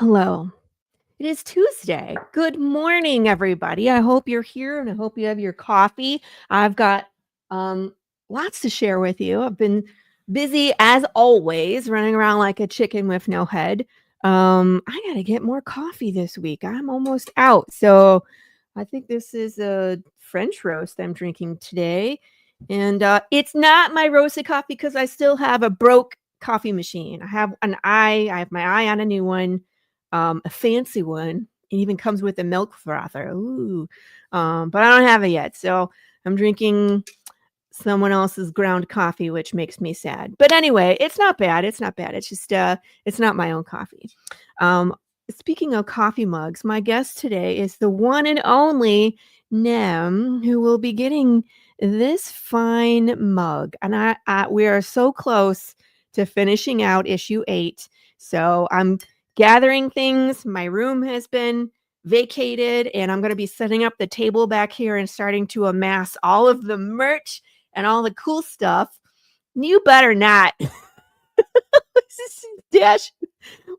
Hello. It is Tuesday. Good morning, everybody. I hope you're here and I hope you have your coffee. I've got um, lots to share with you. I've been busy as always, running around like a chicken with no head. I got to get more coffee this week. I'm almost out. So I think this is a French roast I'm drinking today. And it's not my roasted coffee because I still have a broke coffee machine. I have my eye on a new one, a fancy one. It even comes with a milk frother. Ooh. But I don't have it yet. So I'm drinking someone else's ground coffee, which makes me sad. But anyway, it's not bad. It's not bad. It's just it's not my own coffee. Um, Speaking of coffee mugs, my guest today is the one and only Nem, who will be getting this fine mug. And we are so close to finishing out issue 8. So I'm gathering things. My room has been vacated, and I'm going to be setting up the table back here and starting to amass all of the merch and all the cool stuff. You better not. Dash,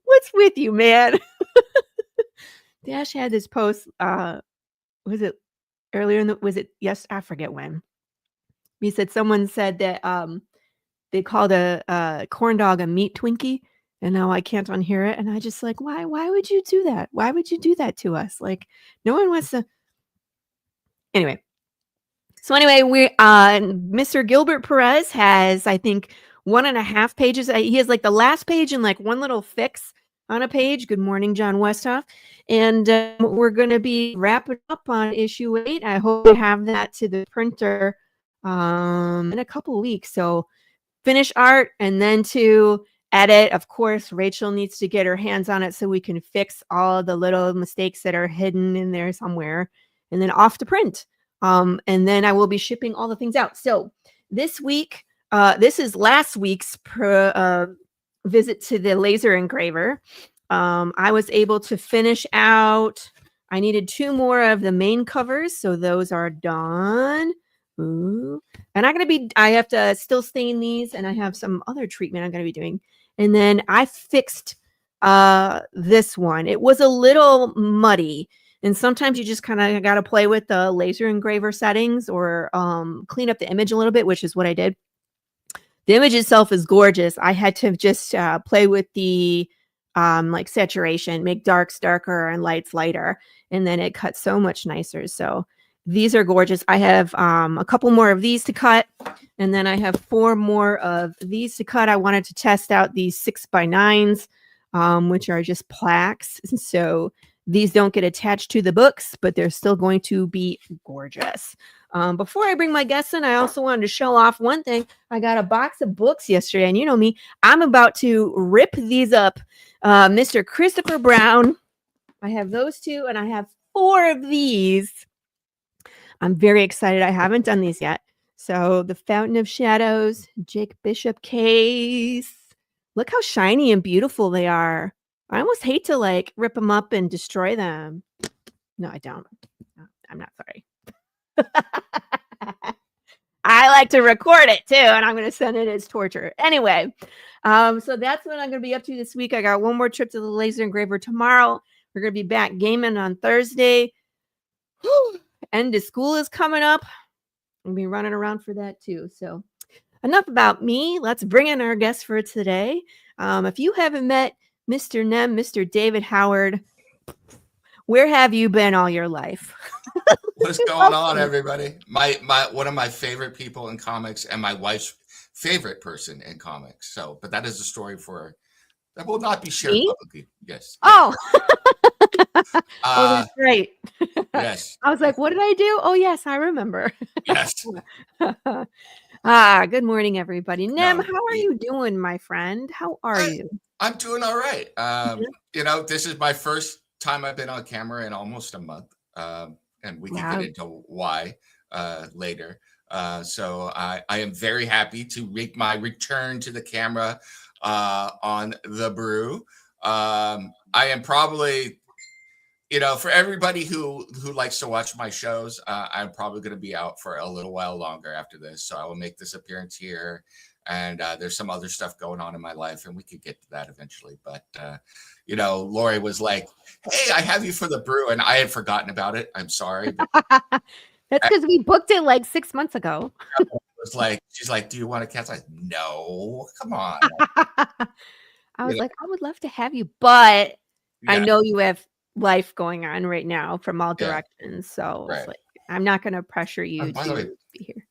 what's with you, man? Dash had this post, was it earlier was it yes, I forget when. He said someone said that they called a corn dog a meat Twinkie, and now I can't unhear it. And I just like, why would you do that? Why would you do that to us? Like, no one wants to. Anyway, we Mr. Gilbert Perez has, I think, 1.5 pages. He has like the last page and like one little fix on a page. Good morning, John Westhoff. And we're going to be wrapping up on issue 8. I hope to have that to the printer in a couple of weeks. So finish art and then to edit. Of course, Rachel needs to get her hands on it so we can fix all the little mistakes that are hidden in there somewhere, and then off to print. And then I will be shipping all the things out. So this week, this is last week's visit to the laser engraver. I was able to finish out. I needed 2 more of the main covers, so those are done. Ooh. And I have to still stain these, and I have some other treatment I'm going to be doing. And then I fixed this one. It was a little muddy. And sometimes you just kind of got to play with the laser engraver settings or clean up the image a little bit, which is what I did. The image itself is gorgeous. I had to just play with the like saturation, make darks darker and lights lighter. And then it cuts so much nicer. So these are gorgeous. I have a couple more of these to cut. And then I have 4 more of these to cut. I wanted to test out these 6x9s, which are just plaques. So these don't get attached to the books, but they're still going to be gorgeous. Before I bring my guests in, I also wanted to show off one thing. I got a box of books yesterday, and you know me, I'm about to rip these up. Mr. Christopher Brown. I have those 2, and I have 4 of these. I'm very excited. I haven't done these yet. So the Fountain of Shadows, Jake Bishop case. Look how shiny and beautiful they are. I almost hate to like rip them up and destroy them. No, I don't. No, I'm not sorry. I like to record it too, and I'm going to send it as torture. Anyway, so that's what I'm going to be up to this week. I got one more trip to the laser engraver tomorrow. We're going to be back gaming on Thursday. End of school is coming up. I'll be running around for that too. So enough about me. Let's bring in our guest for today. If you haven't met Mr. Nem, Mr. David Howard, where have you been all your life? What's going on, everybody? My one of my favorite people in comics and my wife's favorite person in comics. So, but that is a story that will not be shared publicly. Yes. Oh. Oh, that's great. Yes. I was like, what did I do? Oh, yes, I remember. Yes. Good morning, everybody. Nem, how are you doing, my friend? How are you? I'm doing all right. You know, this is my first time I've been on camera in almost a month. And we can get into why later. So I am very happy to make my return to the camera on the Brew. I am probably, you know, for everybody who likes to watch my shows, I'm probably going to be out for a little while longer after this. So I will make this appearance here and there's some other stuff going on in my life, and we could get to that eventually. But Lori was like, "Hey, I have you for the brew," and I had forgotten about it. I'm sorry, but That's because we booked it like 6 months ago. was like, she's like, "Do you want to cancel?" I said, "No, come on." I was like, I would love to have you, but I Yeah, know you have life going on right now from all yeah, directions. So it's right. like, I'm not going to pressure you By the way, to be here.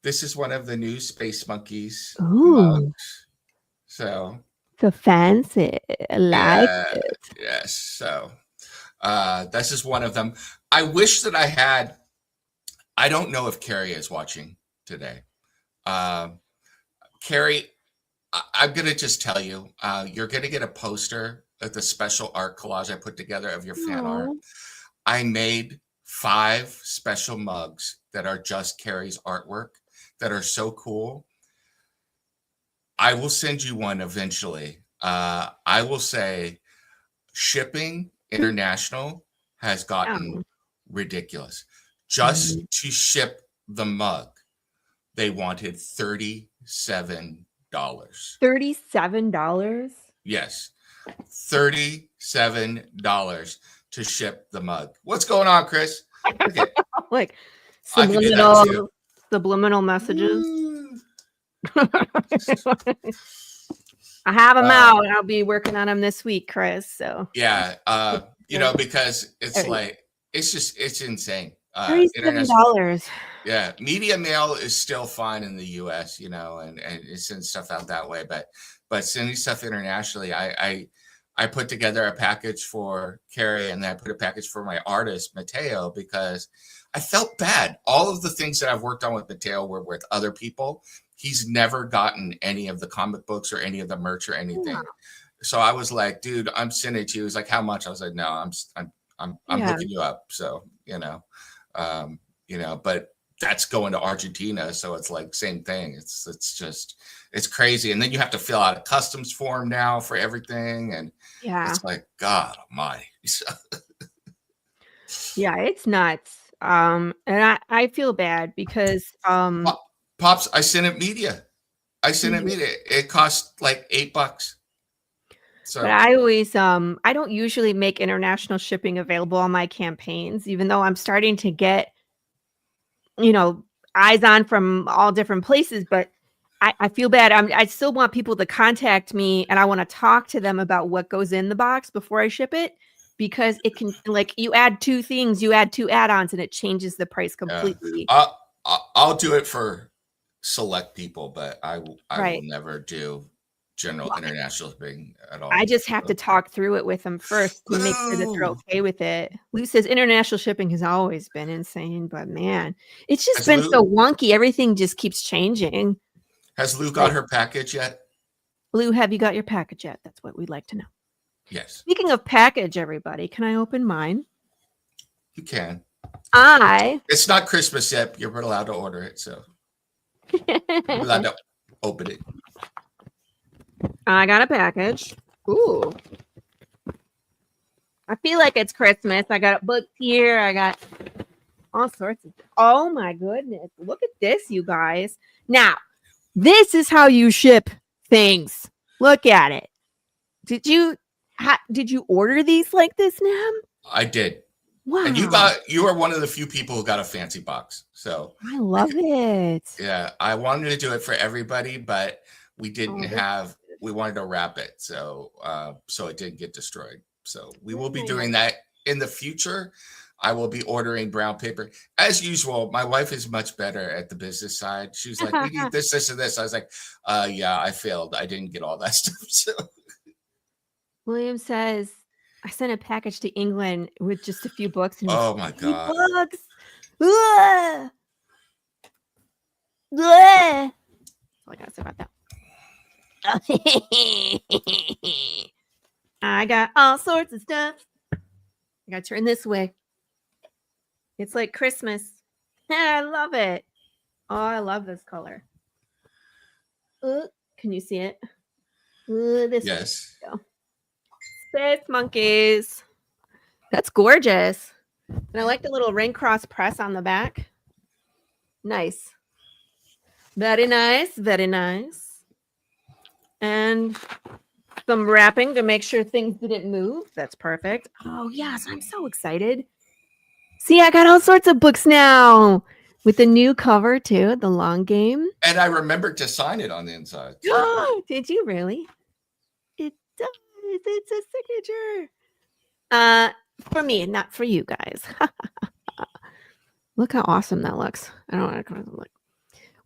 this is one of the new Space Monkeys Ooh, mugs. So so fancy. I like yeah, it. yes. So this is one of them. I wish that I had. I don't know if Carrie is watching today. Um, Carrie, I'm going to just tell you, you're going to get a poster of the special art collage I put together of your fan art. Oh, I made 5 special mugs that are just Carrie's artwork that are so cool. I will send you one eventually. I will say shipping international has gotten wow. ridiculous. Just to ship the mug, they wanted $37. $37? Yes, $37 to ship the mug. What's going on, Chris? Look at, Like I can do that too. subliminal messages. Woo. I have them Uh, out. I'll be working on them this week, Chris. So yeah, because it's like it's insane. International. $37. Yeah, media mail is still fine in the U.S., and it sends stuff out that way. But sending stuff internationally, I put together a package for Carrie, and then I put a package for my artist Mateo because I felt bad. All of the things that I've worked on with Mateo were with other people. He's never gotten any of the comic books or any of the merch or anything. Yeah. So I was like, dude, I'm sending it to you. He's like, how much? I was like, no, I'm Yeah. hooking you up. So but that's going to Argentina, so it's like same thing. It's crazy, and then you have to fill out a customs form now for everything, and Yeah. it's like God Almighty. Yeah, it's nuts. And I feel bad because Pops, I sent it media. It cost like $8. but So I always I don't usually make international shipping available on my campaigns, even though I'm starting to get, eyes on from all different places, but I feel bad. I still want people to contact me and I want to talk to them about what goes in the box before I ship it because it can, like, you add 2 things, you add 2 add-ons and it changes the price yeah, completely. I'll do it for select people, but I will Right. never do general Well, international shipping at all. I just have to talk through it with them first to make sure that they're Lou, okay with it. Lou says international shipping has always been insane, but man, it's just has been Lou so wonky. Everything just keeps changing. has Lou got Like, her package yet? Lou, have you got your package yet? That's what we'd like to know. Yes, Speaking of package, everybody, can I open mine? you can. I It's not Christmas yet. You're allowed to order it, so you're allowed to open it. I got a package. Ooh. I feel like it's Christmas. I got books here. I got all sorts of. Oh my goodness. Look at this, you guys. Now, this is how you ship things. Look at it. Did you order these like this, Nam? I did. Wow. And you are one of the few people who got a fancy box. So I love it. yeah, I wanted to do it for everybody, but we didn't we wanted to wrap it. So it didn't get destroyed. So we will be doing that in the future. I will be ordering brown paper. As usual, my wife is much better at the business side. She was like, we need this, this, and this. I was like, yeah, I failed. I didn't get all that stuff. So William says, I sent a package to England with just a few books. And oh my God. books. Ugh. Ugh. That's all I gotta say about that. I got all sorts of stuff. I gotta turn this way. It's like Christmas. I love it. Oh, I love this color. Can you see it? This Yes. way. Space monkeys. That's gorgeous. And I like the little ring cross press on the back. Nice. Very nice. Very nice. And some wrapping to make sure things didn't move. That's perfect. Oh, yes. I'm so excited. See, I got all sorts of books now with the new cover, too. The long game. And I remembered to sign it on the inside. Did you really? It does. It's a signature. For me, not for you guys. Look how awesome that looks. I don't want to look.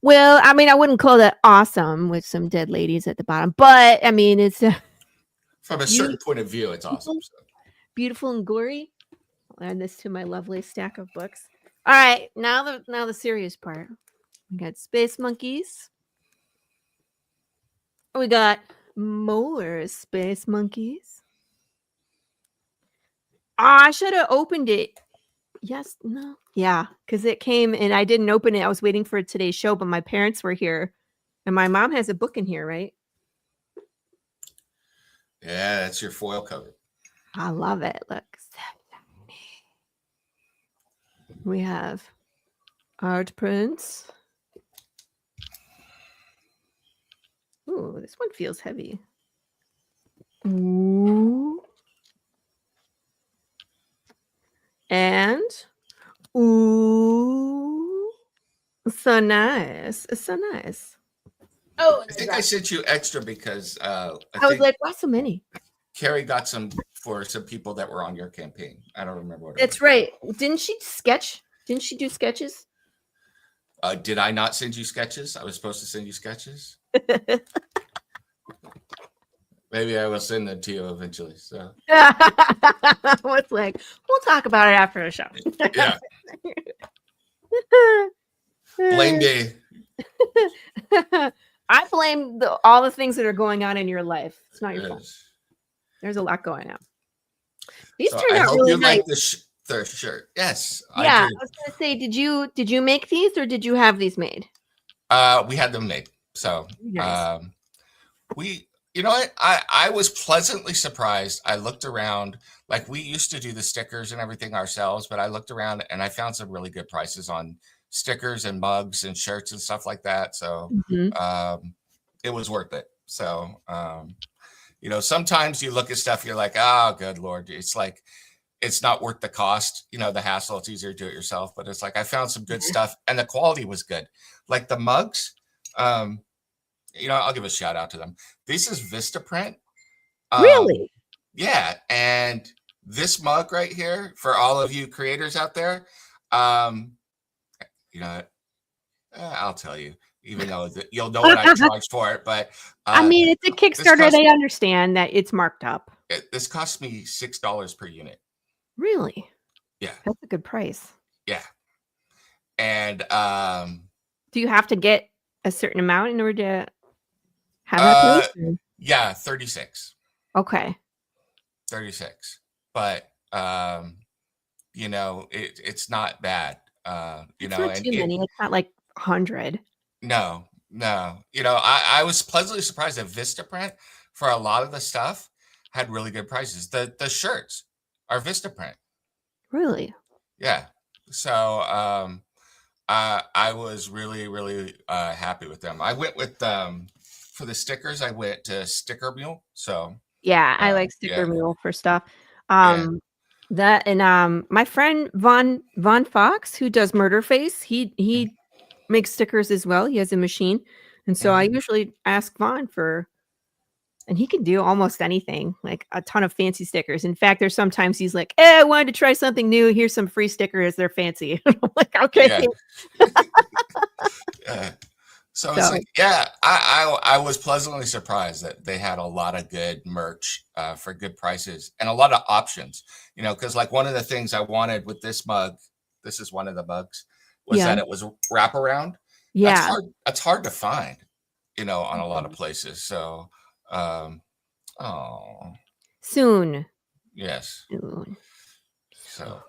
Well, I mean, I wouldn't call that awesome with some dead ladies at the bottom, but I mean, it's from a certain point of view, it's awesome. So. Beautiful and gory. I'll add this to my lovely stack of books. All right, now the serious part. We got Space Monkeys. We got more Space Monkeys. Oh, I should have opened it. Yes, no. Yeah, because it came and I didn't open it. I was waiting for today's show, but my parents were here. And my mom has a book in here, right? Yeah, that's your foil cover. I love it. Look. We have art prints. Ooh, this one feels heavy. Ooh. And ooh. So nice. It's so nice. Oh, I think I sent you extra because I was like, why so many? Carrie got some for some people that were on your campaign. I don't remember what. That's right. Didn't she sketch? Didn't she do sketches? Did I not send you sketches? I was supposed to send you sketches. Maybe I will send them to you eventually. So what's like? We'll talk about it after the show. Yeah. Blame me. I blame all the things that are going on in your life. It's not your fault. There's a lot going on. These turned out really nice. Like the shirt. Yes. Yeah, I was gonna say, did you make these or did you have these made? We had them made. So nice. You know what? I was pleasantly surprised. I looked around, like we used to do the stickers and everything ourselves, but I looked around and I found some really good prices on stickers and mugs and shirts and stuff like that. So it was worth it. So you know, sometimes you look at stuff, you're like, oh, good Lord. It's like, it's not worth the cost, you know, the hassle. It's easier to do it yourself. But it's like, I found some good stuff and the quality was good. Like the mugs, you know, I'll give a shout out to them. This is Vistaprint. Really? Yeah. And this mug right here for all of you creators out there, you know, I'll tell you, even though you'll know what I charged for it. But I mean, it's a Kickstarter. They understand that it's marked up. This cost me $6 per unit. Really? Yeah. That's a good price. Yeah. And do you have to get a certain amount in order to have that price? Yeah, 36. Okay. 36. But you know, it's not bad. You know, not too many. It's not like 100. No. You know, I was pleasantly surprised that Vistaprint for a lot of the stuff had really good prices. The shirts are Vistaprint. Really? Yeah. So I was really happy with them. I went with for the stickers, I went to Sticker Mule. So yeah, I like Sticker Mule for stuff. That and my friend Von Fox, who does Murderface, he makes stickers as well. He has a machine. And so I usually ask Vaughn for, and he can do almost anything, like a ton of fancy stickers. In fact, there's sometimes he's like, I wanted to try something new. Here's some free stickers. They're fancy. I'm like, okay. Yeah. So it's like, yeah, I was pleasantly surprised that they had a lot of good merch for good prices and a lot of options, you know, because like one of the things I wanted with this mug, this is one of the mugs, was that it was wraparound. Yeah. That's hard to find, you know, on a lot of places. So, soon. Yes. Soon. So.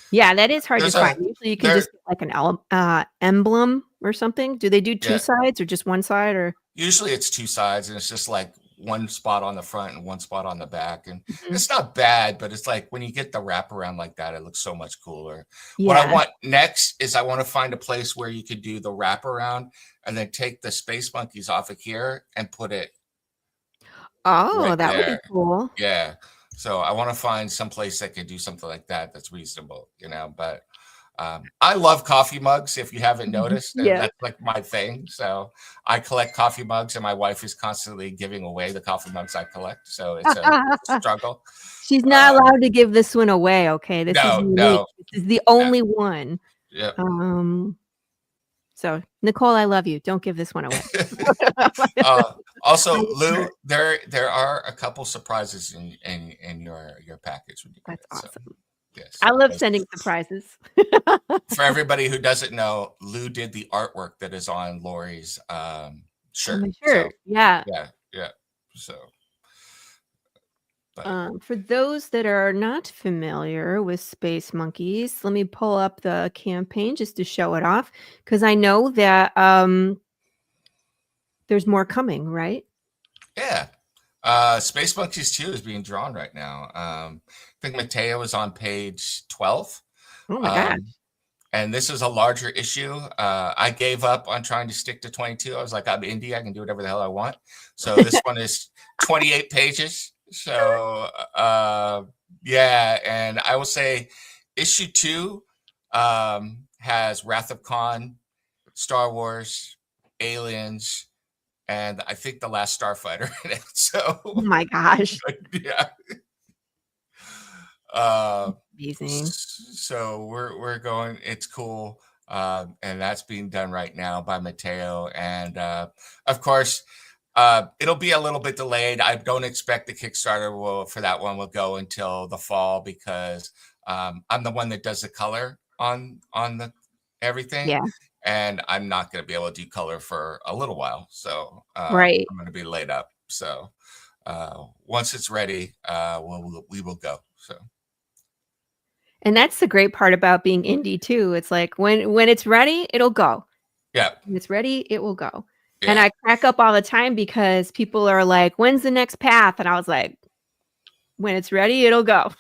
Yeah, that is hard to find. Usually you can just get like an emblem or something. Do they do two sides or just one side? Or usually it's two sides, and it's just like one spot on the front and one spot on the back, and Mhm. it's not bad, but it's like when you get the wraparound like that, it looks so much cooler. What I Yeah. want next is I want to find a place where you could do the wraparound and then take the Space Monkeys off of here and put it Oh, right that would be there. cool. Yeah. So I want to find some place that can do something like that that's reasonable, but I love coffee mugs. If you haven't Mhm. noticed, and Yeah. that's like my thing. So I collect coffee mugs, and my wife is constantly giving away the coffee mugs I collect. So it's a struggle. She's not Um, allowed to give this one away, okay? This is no, unique. no, This is the yeah, only one. yeah. Um, so Nicole, I love you. Don't give this one away. uh, I Also, love her. Lou, there are a couple surprises in your package when you get That's it. So awesome. yes, I love yes. sending surprises. For everybody who doesn't know, Lou did the artwork that is on Lori's On shirt. my So shirt. Yeah. yeah, yeah. So, but For those that are not familiar with Space Monkeys, let me pull up the campaign just to show it off because I know that there's more coming, right? yeah, Space Monkeys 2 is being drawn right now. I think Mateo is on page 12. Oh my gosh. Um, and this is a larger issue. I gave up on trying to stick to 22. I was like, I'm indie. I can do whatever the hell I want. So this one is 28 pages. So yeah, and I will say issue 2 has Wrath of Khan, Star Wars, Aliens, and I think the last Starfighter in it. Oh So my gosh. yeah. Uh, Amazing. so we're going. It's cool, and that's being done right now by Mateo, and of course, it'll be a little bit delayed. I don't expect the Kickstarter will for that one will go until the fall because I'm the one that does the color on the everything, Yeah. and I'm not going to be able to do color for a little while. So Right. I'm going to be laid up. So once it's ready, we will go. So. And that's the great part about being indie too. It's like when it's ready, it'll go. Yeah, When it's ready, it will go. And yeah, I crack up all the time because people are like, "When's the next path?" And I was like, "When it's ready, it'll go."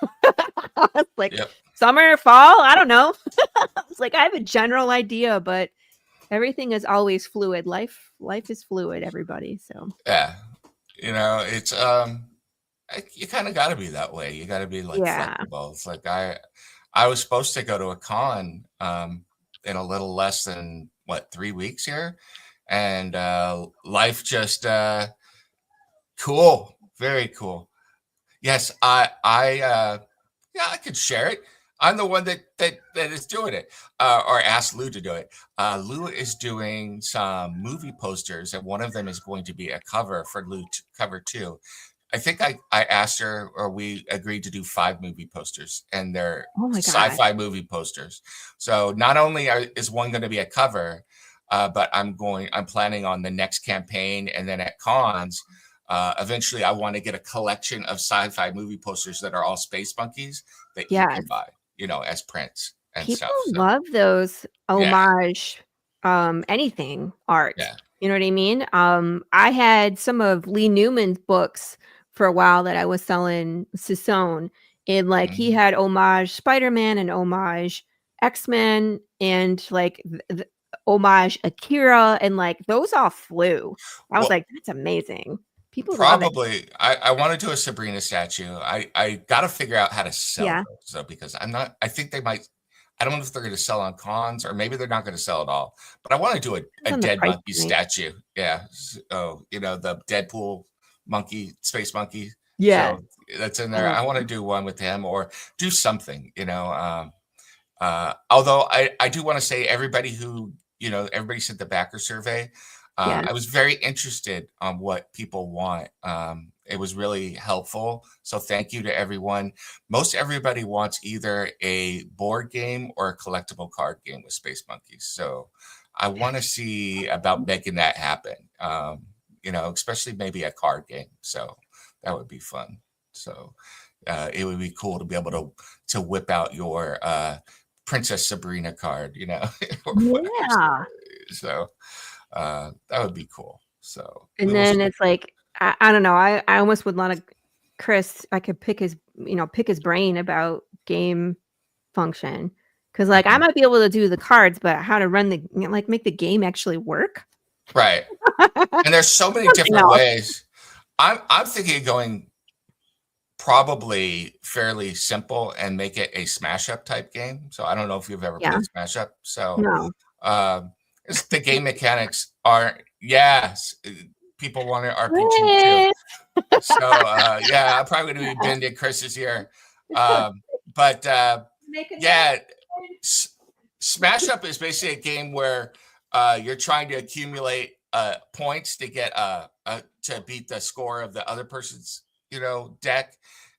It's like yep, summer, fall, I don't know. It's like I have a general idea, but everything is always fluid. Life is fluid, everybody. So, yeah. It's you kind of got to be that way. You got to be like yeah. flexible. It's like I was supposed to go to a con in a little less than what 3 weeks here, and life just cool, very cool. Yes, I yeah, I could share it. I'm the one that is doing it, or asked Lou to do it. Lou is doing some movie posters, and one of them is going to be a cover for Lou cover 2. I think I asked her, or we agreed to do 5 movie posters, and they're Oh my gosh. sci-fi movie posters. So not only is one going to be a cover, but I'm planning on the next campaign, and then at cons. Eventually, I want to get a collection of sci-fi movie posters that are all Space Monkeys that you can Yes. buy, as prints and People stuff. So love those yeah, homage, anything art. yeah. You know what I mean? I had some of Lee Newman's books for a while that I was selling Sisson, and like he Mhm. had homage Spider-Man and homage X-Men and like homage Akira, and like those all flew. I was Well, like, that's amazing. People love it. probably I want to do a Sabrina statue. I got to figure out how to sell Yeah. those though, because I'm not. I think they might. I don't know if they're going to sell on cons or maybe they're not going to sell at all. But I want to do Depends a on the dead price monkey point. statue. Yeah. Oh, the Deadpool monkey, space monkey. Yes. So that's in I there. love I want to them. do one with him or do something. Although I do want to say everybody said the backer survey. Yes. I was very interested on what people want. It was really helpful. So thank you to everyone. Most everybody wants either a board game or a collectible card game with Space Monkeys. So I want to see about making that happen. Especially maybe a card game. So that would be fun. So it would be cool to be able to whip out your Princess Sabrina card, or whatever. Yeah. So that would be cool. So we And will then see. it's like, I don't know. I almost would want to Chris. I could pick his brain about game function because like I Mhm. might be able to do the cards, but how to run like make the game actually work? Right. And there's so many Something different else. ways. I'm thinking of going probably fairly simple and make it a smash up type game. So I don't know if you've ever Yeah. played smash up. So No. um, the game mechanics aren't. Yes, people want an RPG too. Chris! So yeah, I'm probably going to be bending Chris's ear. But Make a note. yeah, S- Smash Up is basically a game where you're trying to accumulate points to get to beat the score of the other person's deck,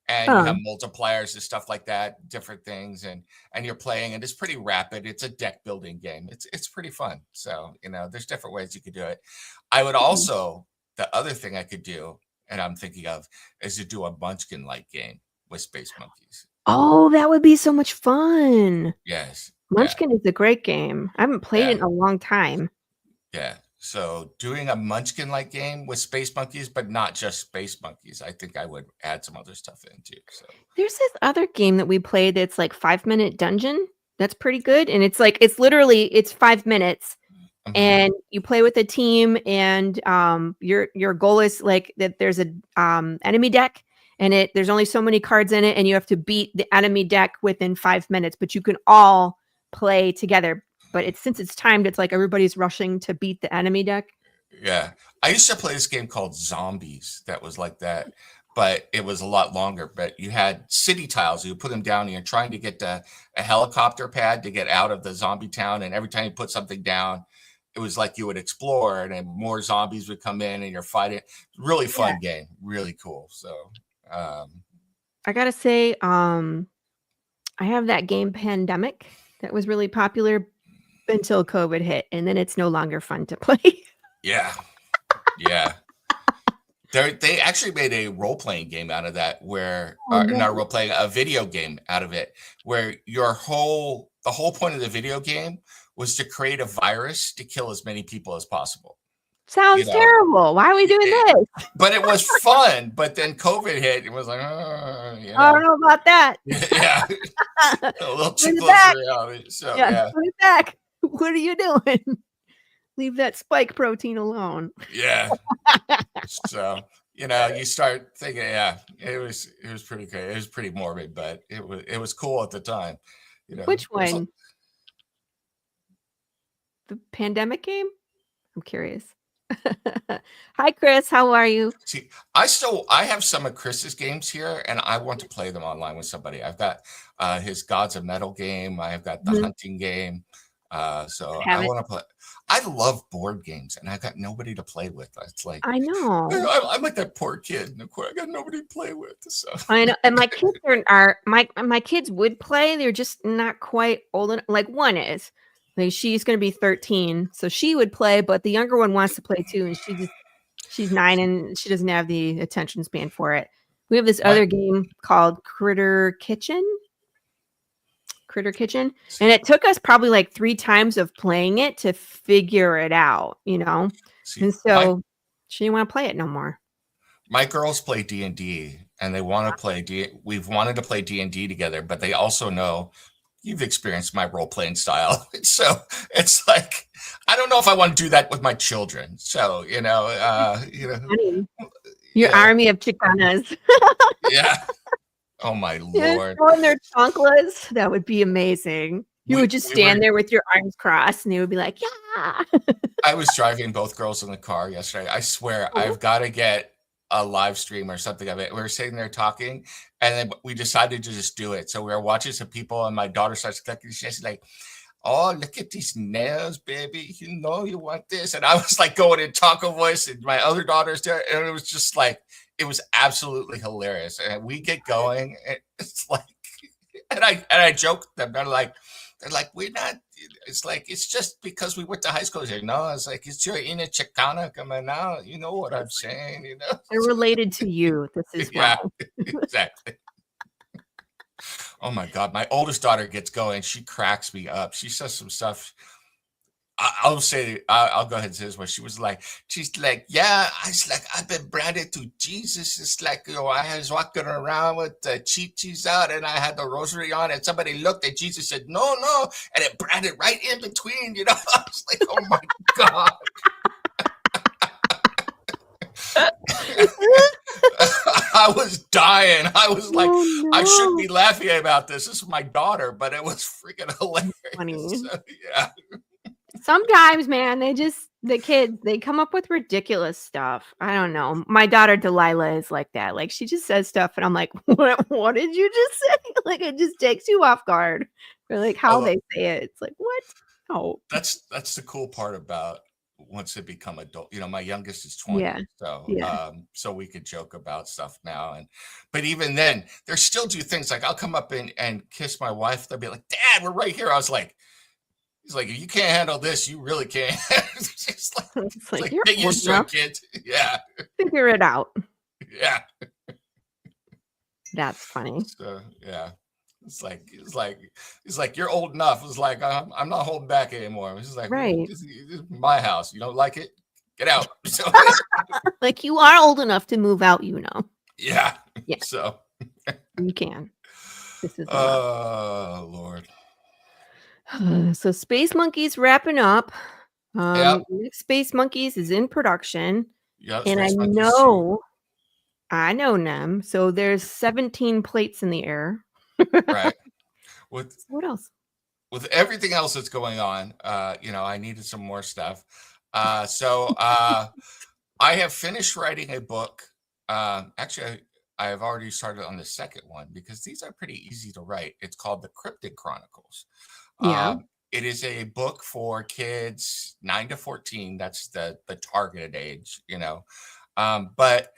and you have Oh. multipliers and stuff like that, different things, and you're playing, and it's pretty rapid. It's a deck building game. It's pretty fun. So there's different ways you could do it. I would also the other thing I could do, and I'm thinking of, is to do a Munchkin like game with Space Monkeys. Oh, that would be so much fun. Yes. Yeah. Munchkin is a great game. I haven't played it Yeah. in a long time. Yeah. So doing a Munchkin like game with Space Monkeys, but not just Space Monkeys. I think I would add some other stuff in too. So There's this other game that we played that's like 5-minute dungeon. That's pretty good. And it's like it's 5 minutes mhm. and you play with a team and your goal is like that there's a enemy deck and there's only so many cards in it and you have to beat the enemy deck within 5 minutes, but you can all play together. But since it's timed, it's like everybody's rushing to beat the enemy deck. Yeah. I used to play this game called Zombies that was like that, but it was a lot longer. But you had city tiles, you put them down, and you're trying to get a helicopter pad to get out of the zombie town. And every time you put something down, it was like you would explore, and then more zombies would come in, and you're fighting. Really Yeah. fun game, really cool. So, I gotta say, I have that game Pandemic that was really popular until COVID hit, and then it's no longer fun to play. yeah, yeah. They actually made a role playing game out of that, where Oh not no. role playing, a video game out of it, where the whole point of the video game was to create a virus to kill as many people as possible. You Sounds know, terrible. Why are we doing It- this? but it was fun. But then COVID hit, it was like, I don't know about that. yeah, a little Put too it close to back. reality. So Yeah, yeah, put it back. What are you doing? Leave that spike protein alone. yeah. So you start thinking, yeah, it was pretty good. It was pretty morbid, but it was cool at the time. Which There's one? The pandemic game? I'm curious. Hi, Chris. How are you? see, I have some of Chris's games here, and I want to play them online with somebody. I've got his Gods of Metal game. I've got the Mhm. hunting game. So I I haven't. want to play. I love board games, and I got nobody to play with. It's like I know. I'm like that poor kid in the corner. I got nobody to play with. So I know. And my kids are my kids would play. They're just not quite old enough. Like one is. Like she's gonna be 13. So she would play, but the younger one wants to play too. And she's 9 and she doesn't have the attention span for it. We have this my other game called Critter Kitchen, and it took us probably like 3 times of playing it to figure it out, you know? see And my so she didn't wanna play it no more. my girls play D&D, and they want to play we've wanted to play D&D together, but they also know you've experienced my role playing style. So it's like I don't know if I want to do that with my children. So, Funny. Your yeah. army of Chicanas. Yeah. Oh my Yeah, lord. throwing their chanclas. That would be amazing. You We would just we were stand there with your arms crossed, and they would be like, "Yeah." I was driving both girls in the car yesterday. I swear Oh, I've got to get a live stream or something of it. We were sitting there talking, and then we decided to just do it. So we were watching some people, and my daughter starts clicking. She's like, "Oh, look at these nails, baby. You know you want this." And I was like going in taco voice, and my other daughter's there, and it was just like it was absolutely hilarious. And we get going, and it's like, and I joke them. They're like, we're not. It's like it's just because we went to high school here. No, it's like it's your inner Chicana coming out. You know what I'm that's saying? they're related to you. This is why. Yeah, exactly. Oh my God, my oldest daughter gets going. She cracks me up. She says some stuff. I'll say, I'll go ahead and say this one. She's like, yeah, it's like, I've been branded to Jesus. It's like, I was walking around with the chi-chis out and I had the rosary on and somebody looked and Jesus said, no, no. And it branded right in between, I was like, oh my God. I was dying. I was like, Oh, I shouldn't no. be laughing about this. This is my daughter, but it was freaking hilarious. Funny. So, yeah. Sometimes, man, the kids, they come up with ridiculous stuff. I don't know. My daughter Delilah is like that. Like, she just says stuff and I'm like, what did you just say? Like, it just takes you off guard. Or like how Although they say it. It's like, what? Oh, that's the cool part about once they become adult. My youngest is 20, yeah. so Yeah. so we could joke about stuff now. But even then, they still do things like I'll come up and kiss my wife. They'll be like, "Dad, we're right here." I was like, he's like, "If you can't handle this, you really can't." It's It's like, like you're get old used to enough. it, kids. Yeah, Figure it out. yeah. That's funny. So yeah. It's like you're old enough. It's like I'm not holding back anymore. It's like Right. this is my house. You don't like it? Get out. So Like, you are old enough to move out, yeah. Yeah, So you can. This is allowed. Lord. So Space Monkey's wrapping up. Yep. Next Space Monkeys is in production, Yep. and Space Monkeys 2. I know them. So there's 17 plates in the air. Right. With What else? with everything else that's going on, I needed some more stuff. So I have finished writing a book. Actually, I have already started on the second one because these are pretty easy to write. It's called The Cryptid Chronicles. Yeah. It is a book for kids 9 to 14. That's the targeted age. But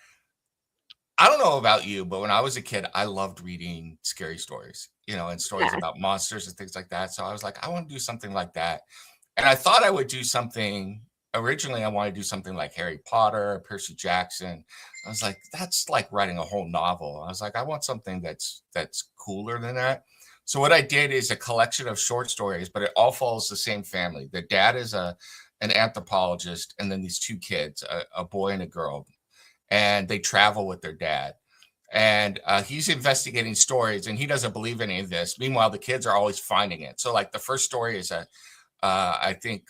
I don't know about you, but when I was a kid, I loved reading scary stories, and stories Yeah. about monsters and things like that. So I was like, I want to do something like that. And I thought I would do something. Originally, I wanted to do something like Harry Potter, Percy Jackson. I was like, that's like writing a whole novel. I was like, I want something that's cooler than that. So what I did is a collection of short stories, but it all follows the same family. The dad is an anthropologist, and then these two kids, a boy and a girl, and they travel with their dad. And he's investigating stories, and he doesn't believe any of this. Meanwhile, the kids are always finding it. So, like the first story is I think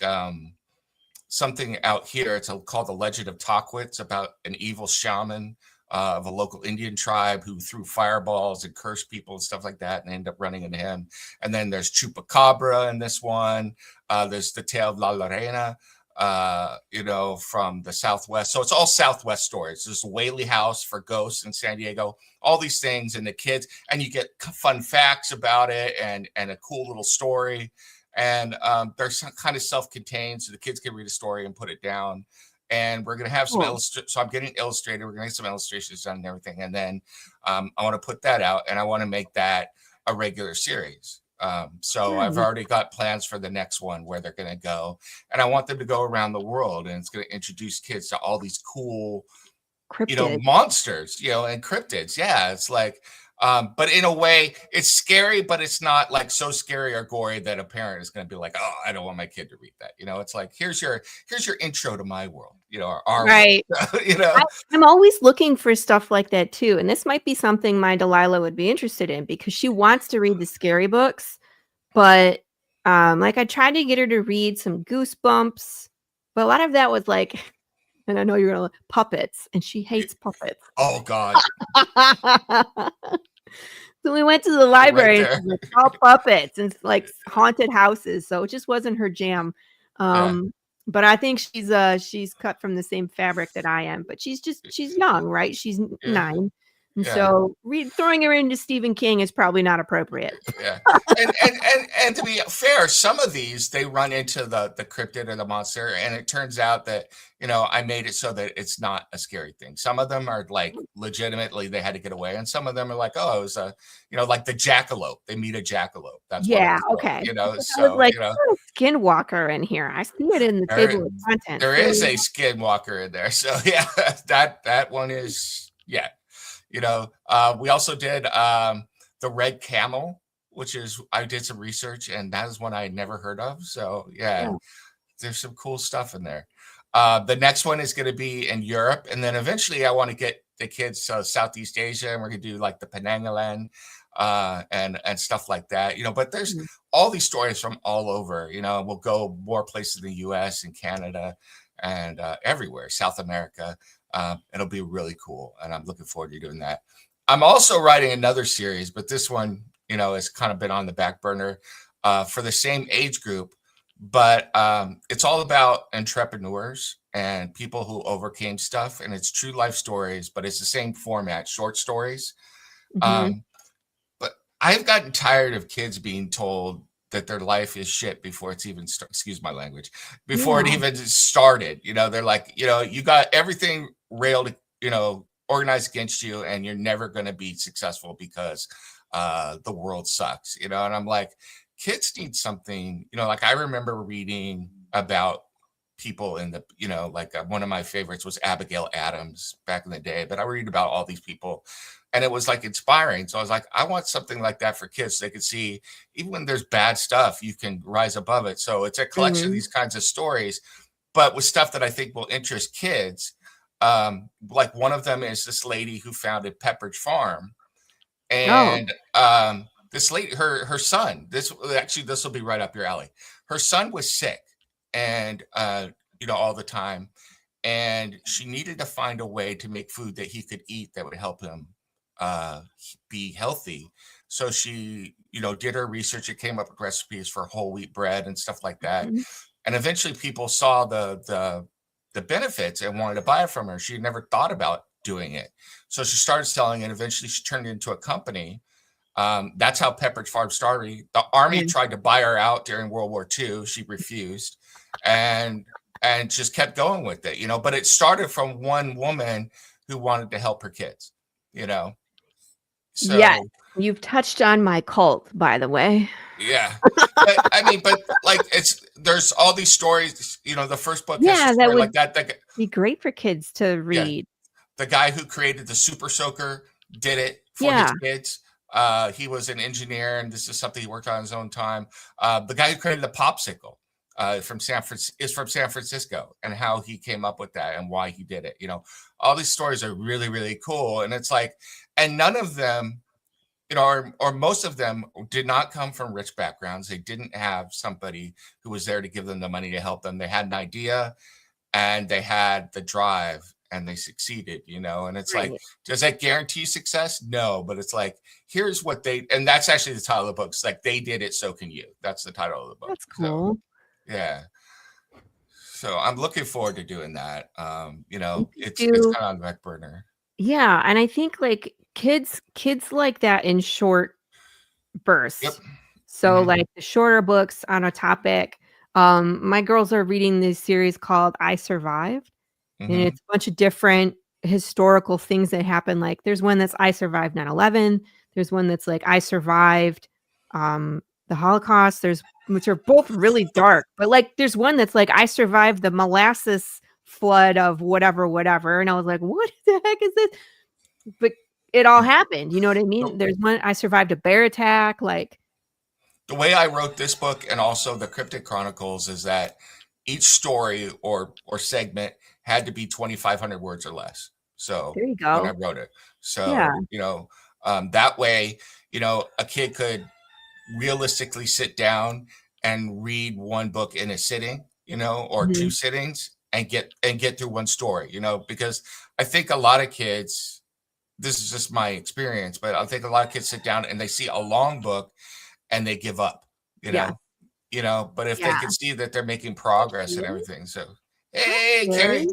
something out here. It's called The Legend of Taquitz, about an evil shaman of a local Indian tribe who threw fireballs and cursed people and stuff like that, and end up running into him. And then there's Chupacabra in this one. There's the tale of La Lorena, from the Southwest. So it's all Southwest stories. There's a Whaley House for ghosts in San Diego, all these things, and the kids, and you get fun facts about it and a cool little story. And they're kind of self-contained, so the kids can read a story and put it down. And we're going to have some Cool. so I'm getting illustrated. We're going to get some illustrations done and everything. And then I want to put that out, and I want to make that a regular series. So I've Nice. already got plans for the next one where they're going to go, and I want them to go around the world, and it's going to introduce kids to all these cool, Cryptid. monsters, and cryptids. Yeah, it's like, but in a way, it's scary, but it's not like so scary or gory that a parent is going to be like, "Oh, I don't want my kid to read that." It's like, here's your intro to my world, or our world. Right. I'm always looking for stuff like that too. And this might be something my Delilah would be interested in because she wants to read the scary books. But like I tried to get her to read some Goosebumps, but a lot of that was like, and I know you're gonna puppets, and she hates puppets. Oh God, So we went to the they're right library and there. she's like, all puppets and like haunted houses. So it just wasn't her jam. Yeah, But I think she's cut from the same fabric that I am. But she's young, right? She's yeah, 9. And yeah. so throwing her into Stephen King is probably not appropriate. Yeah, and to be fair, some of these they run into the cryptid or the monster, and it turns out that I made it so that it's not a scary thing. Some of them are like legitimately they had to get away, and some of them are like, oh, it was like the jackalope. They meet a jackalope. That's what it Yeah, was called. okay. I was So like, "There's a skinwalker in here. I see it in the there table of contents." there So, is a skinwalker in there. So yeah, that one is yeah. We also did the red camel, which is I did some research, and that is one I had never heard of. So yeah, yeah. there's some cool stuff in there. The next one is going to be in Europe, and then eventually I want to get the kids to Southeast Asia, and we're going to do like the Penangalan and stuff like that. But there's Mhm. all these stories from all over. We'll go more places in the U.S. and Canada and everywhere, South America. It'll be really cool, and I'm looking forward to doing that. I'm also writing another series, but this one, has kind of been on the back burner for the same age group. But it's all about entrepreneurs and people who overcame stuff, and it's true life stories, but it's the same format, short stories. Mhm. Um, but I've gotten tired of kids being told that their life is shit before it's even excuse my language, before it Yeah. even started. They're like, you got everything railed, organized against you, and you're never going to be successful because the world sucks. And I'm like, kids need something. Like I remember reading about people in the, like one of my favorites was Abigail Adams back in the day, but I read about all these people and it was like inspiring. So I was like, I want something like that for kids so they could see even when there's bad stuff, you can rise above it. So it's a collection of Mhm. these kinds of stories, but with stuff that I think will interest kids. Like one of them is this lady who founded Pepperidge Farm, Oh. and this lady, her son, this will be right up your alley. Her son was sick, and all the time, and she needed to find a way to make food that he could eat that would help him uh, be healthy. So she, did her research and came up with recipes for whole wheat bread and stuff like that. Mhm. And eventually, people saw the benefits and wanted to buy it from her. She had never thought about doing it, so she started selling it. Eventually, she turned it into a company. That's how Pepperidge Farm started. The army Yeah. tried to buy her out during World War II. She refused, and just kept going with it. But it started from one woman who wanted to help her kids. You know, Yes. so You've touched on my cult, by the way. yeah. But I mean, but like there's all these stories. The first book has a Yeah, that story like would that. be great for kids to Yeah, read. the guy who created the Super Soaker did it for his Yeah. kids. He was an engineer, and this is something he worked on his own time. The guy who created the popsicle is from San Francisco, and how he came up with that and why he did it. All these stories are really, really cool, and it's like, and none of them, or most of them did not come from rich backgrounds. They didn't have somebody who was there to give them the money to help them. They had an idea and they had the drive and they succeeded, and it's like, Right. does that guarantee success? No, but it's like, here's what and that's actually the title of the book. It's like, they did it, so can you. That's the title of the book. That's So cool. yeah, so I'm looking forward to doing that. You could It's do kind of on the back burner. Yeah, and I think, like, kids like that in short Yep. bursts. So, Hmm. like, the shorter books on a topic. My girls are reading this series called I Survived, and Hmm. it's a bunch of different historical things that happen, like, there's one that's I survived 9/11, there's one that's, like, I survived, the Holocaust, there's which are both really dark, but, like, there's one that's, like, I survived the molasses flood of whatever, whatever, and I was like, "What the heck is this?" But it all happened, you know what I The, mean? There's one I survived a bear attack, like the way I wrote this book and also the Cryptid Chronicles is that each story or segment had to be 2,500 words or less. So there you when I go. wrote it, Yeah. so that way, a kid could realistically sit down and read one book in a sitting, or two Mhm. sittings, and get through one story, because I think a lot of kids. This is just my experience, but I think a lot of kids sit down and they see a long book and they give up, you Yeah. know, but if they Yeah. can see that they're making Hi, progress and Carrie. everything. So, Hi, hey, Carrie. Carrie.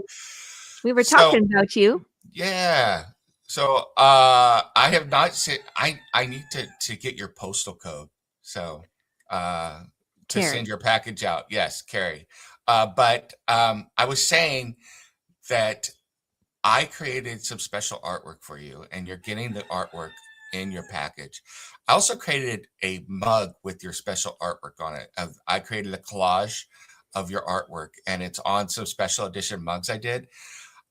We were So, talking about you, yeah. So, I have not said I need to get your postal code. So, uh to send Carrie. your package out. Yes, Carrie. But I was saying that I created some special artwork for you, and you're getting the artwork in your package. I also created a mug with your special artwork on it. I created a collage of your artwork, and it's on some special edition mugs I did.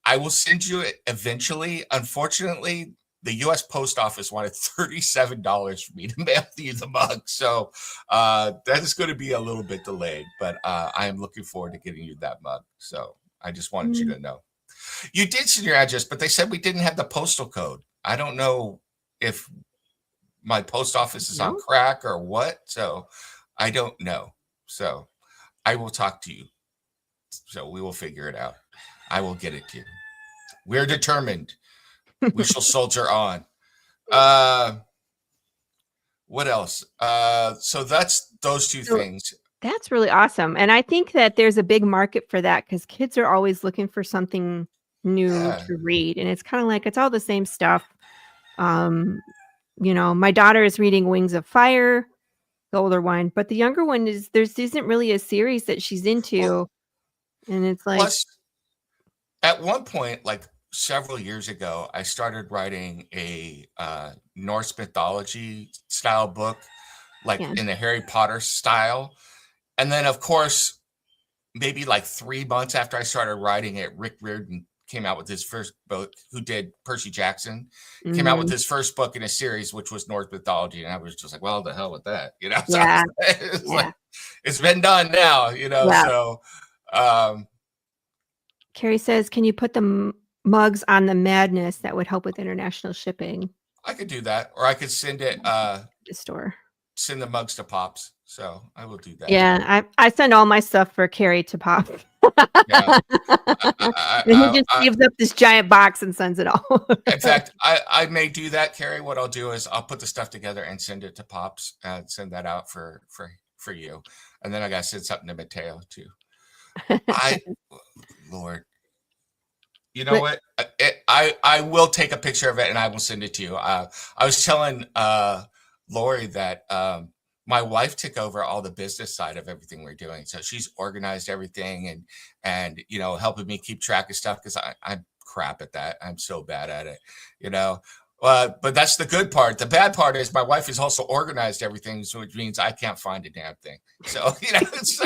I will send you it eventually. Unfortunately, the U.S. Post Office wanted $37 for me to mail you the mug. So that is going to be a little bit delayed, but I am looking forward to getting you that mug. So I just wanted you Mm. to know. You did send your address, but they said we didn't have the postal code. I don't know if my post office is on No? crack or what. So I don't know. So I will talk to you. So we will figure it out. I will get it to you. We're determined. We shall soldier on. What else? So that's those two So things. that's really awesome, and I think that there's a big market for that because kids are always looking for something new Yeah. to read, and it's kinda like it's all the same stuff. Um, my daughter is reading Wings of Fire, the older one, but the younger one isn't really a series that she's Well, into, and it's like plus at one point, like several years ago, I started writing a Norse mythology style book, like yeah. in the Harry Potter style. And then, of course, maybe like 3 months after I started writing it, Rick Riordan came out with his first book, who did Percy Jackson, came out with Mhm. his first book in a series, which was Norse mythology. And I was just like, well, the hell with that, you know? So Yeah, it's like, yeah, it's been done now, you know? yeah. So, um, Carrie says, "Can you put the mugs on the madness that would help with international shipping I could do that, or I could send it, to store?" send the mugs to Pops. So I will do that. Yeah, I send all my stuff for Carrie to pop. Yeah. And he just I saves up this giant box and sends it all. in fact, I may do that, Carrie. What I'll do is I'll put the stuff together and send it to Pops and send that out for you. And then I gotta send something to Mateo too. I Lord, you know But what? I will take a picture of it and I will send it to you. I was telling Lori that my wife took over all the business side of everything we're doing, so she's organized everything and helping me keep track of stuff because I'm crap at that. I'm so bad at it, you know. But that's the good part. The bad part is my wife has also organized everything, so which means I can't find a damn thing. So so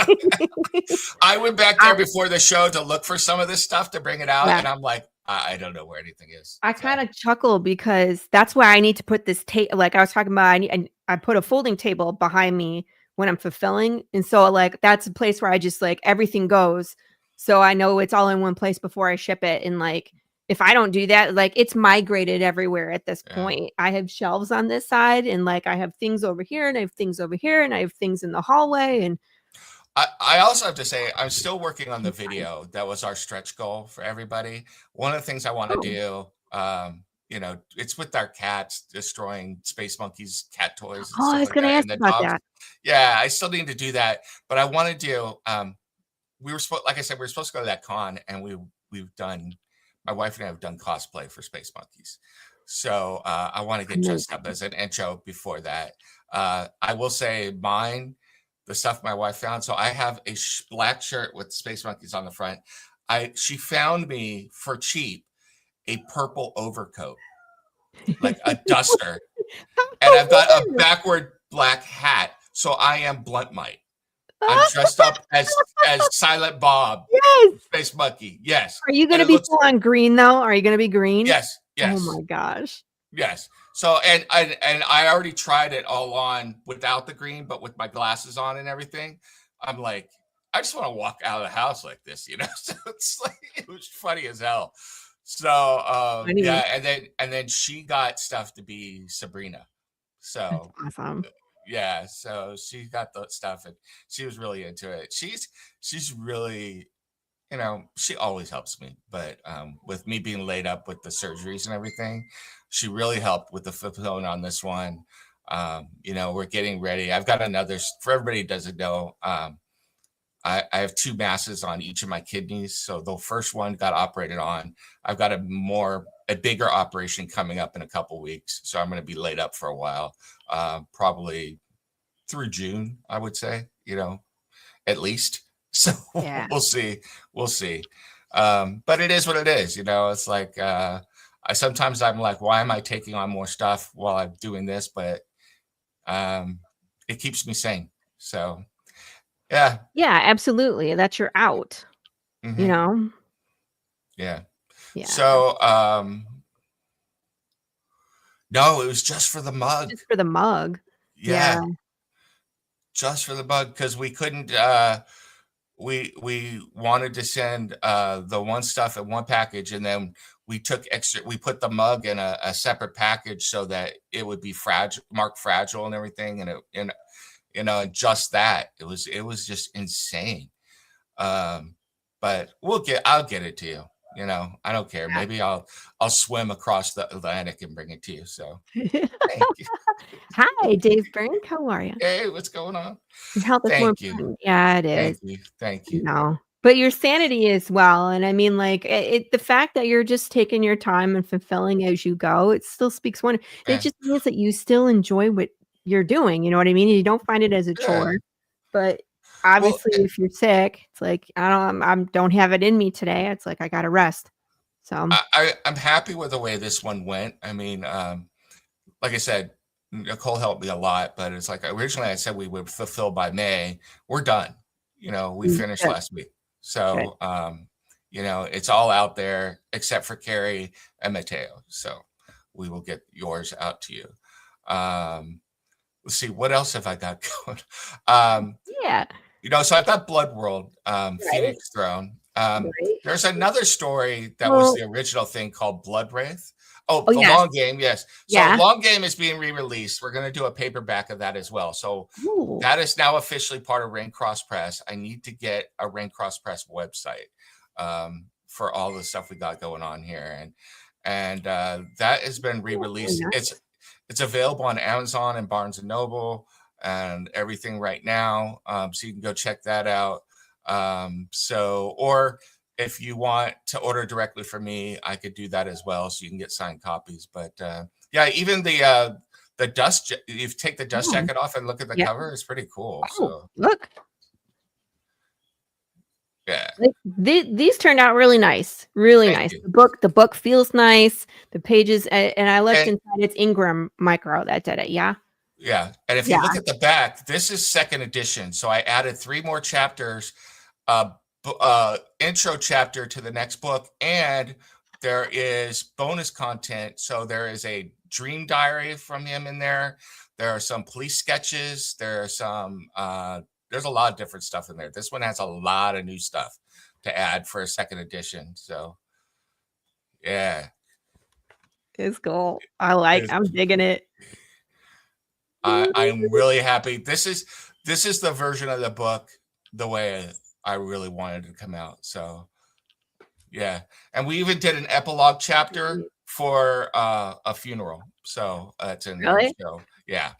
I went back I there before the show to look for some of this stuff to bring it out, yeah. and I'm like, I don't know where anything is. I So kinda chuckle because that's why I need to put this like I was talking about, I put a folding table behind me when I'm fulfilling, and so, like, that's a place where I just, like, everything goes, so I know it's all in one place before I ship it, and, like, if I don't do that, like, it's migrated everywhere at this yeah, point. I have shelves on this side, and, like, I have things over here, and I have things over here, and I have things in the hallway, and I also have to say I'm still working on the it's fine. video. That was our stretch goal for everybody. One of the things I want to Oh. do, it's with our cats destroying space monkeys, cat toys, and Oh, I stuff was like gonna that, ask and the about dogs. that. Yeah, I still need to do that, but I want to do. We were supposed, like I said, we were supposed to go to that con, and we've done. My wife and I have done cosplay for space monkeys, so I want to get dressed up Amazing. as an intro before that. I will say mine, the stuff my wife found. So I have a black shirt with space monkeys on the front. She found me for cheap a purple overcoat, like a duster, and How I've got a weird. backward black hat. So I am Blunt Mite. I'm Ah, dressed up as Silent Bob, yes. Space Monkey. Yes, Are you and gonna it be looks full on green, though? Are you gonna be green? yes, Oh yes, my gosh. yes. So and I already tried it all on without the green, but with my glasses on and everything. I'm like, I just want to walk out of the house like this, you know. So it's like it was funny as hell. So Funny. yeah, and then she got stuff to be Sabrina. That's So awesome. yeah, so she got the stuff and she was really into it. She's really, she always helps me, but with me being laid up with the surgeries and everything, she really helped with the fulfillment on this one. We're getting ready. I've got another, for everybody who doesn't know, I have two masses on each of my kidneys. So the first one got operated on. I've got a bigger operation coming up in a couple weeks. So I'm going to be laid up for a while, probably through June, I would say, at least. So Yeah. we'll see. We'll see. But it is what it is. It's like, I'm like, why am I taking on more stuff while I'm doing this? But it keeps me sane. So yeah. Yeah, absolutely. That's your out, you Hmm. know? Yeah. Yeah. So, No, it was just for the mug. Just for the mug. Yeah. Yeah, just for the mug because we couldn't. We wanted to send the one stuff in one package, and then we took extra. We put the mug in a separate package so that it would be fragile, marked fragile, and everything. And just that it was just insane. Um, but I'll get it to you. I don't care. Maybe I'll swim across the Atlantic and bring it to you. So Yeah. thank you. Hi, Dave Brink. How are you? Hey, what's going on? Your health is more Thank you. important. Yeah, it Thank is. you. Thank you. No. But your sanity as well. And I mean, like, the fact that you're just taking your time and fulfilling as you go, it still speaks wonder. It Yeah. just means that you still enjoy what you're doing. You know what I mean? You don't find it as a Yeah. chore. But Well, obviously, if you're sick, it's like, don't have it in me today. It's like, I got to rest. So, I'm happy with the way this one went. I mean, like I said, Nicole helped me a lot, but it's like originally I said we would fulfill by May. We're done. We finished good, last week. good. So, it's all out there except for Carrie and Mateo. So we will get yours out to you. Let's see, what else have I got going? Um, Yeah. so I've got Blood World, Right. Phoenix Throne. Right. There's another story that was Well, the original thing called Blood Wraith. Oh, oh, the yes. long game, yes. So Yeah. long game is being re-released. We're going to do a paperback of that as well. So Ooh. that is now officially part of Rain Cross Press. I need to get a Rain Cross Press website for all the stuff we got going on here, and that has been Very re-released. nice. It's available on Amazon and Barnes and Noble and everything right now. So you can go check that out. Or if you want to order directly from me, I could do that as well. So you can get signed copies. But yeah, even the dust, if you take the dust Oh, jacket off and look at the yeah. cover, it's pretty cool. Oh, So look. yeah, Like, these turned out really nice. Really thank nice. you. The book feels nice. The pages, and I looked And inside. It's Ingram Micro that did it. Yeah. yeah, and if you Yeah. look at the back, this is second edition. So I added 3 more chapters, intro chapter to the next book, and there is bonus content. So there is a dream diary from him in there. There are some police sketches. There's a lot of different stuff in there. This one has a lot of new stuff to add for a second edition. So yeah, It's cool. it's I'm digging it. I'm really happy. This is the version of the book the way I really wanted to come out. So yeah, and we even did an epilogue chapter for a funeral. So that's in there. Really? So yeah,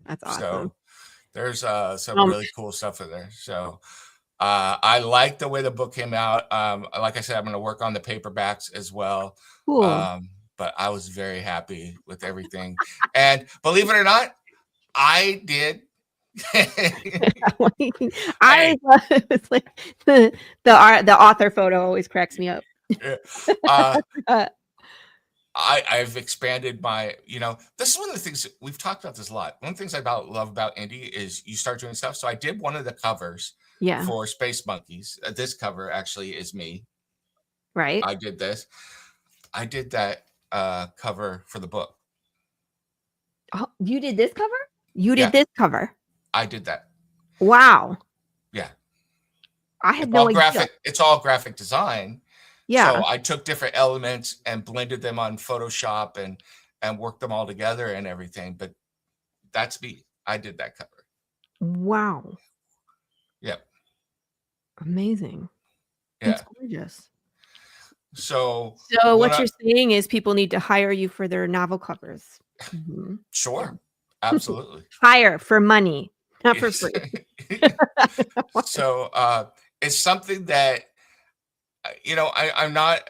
That's awesome. so there's some Um, really cool stuff in there. So I like the way the book came out. Like I said, I'm going to work on the paperbacks as well. cool. But I was very happy with everything. And believe it or not, I did. I love it's like the author photo always cracks me up. uh, Uh, I've expanded my, this is one of the things we've talked about this a lot. One of the things love about indie is you start doing stuff. So I did one of the covers yeah. for Space Monkeys. This cover actually is me. Right. I did this. I did that cover for the book. Oh, you did this cover? You Yeah. did this cover? I did that. Wow. Yeah. I had no idea. It's all graphic design. Yeah. So I took different elements and blended them on Photoshop and worked them all together and everything. But that's me. I did that cover. Wow. Yep. Amazing. Yeah. It's gorgeous. So what you're saying is people need to hire you for their novel covers. Mm-hmm. Sure. Absolutely. Hire for money, not for free. So it's something that I'm not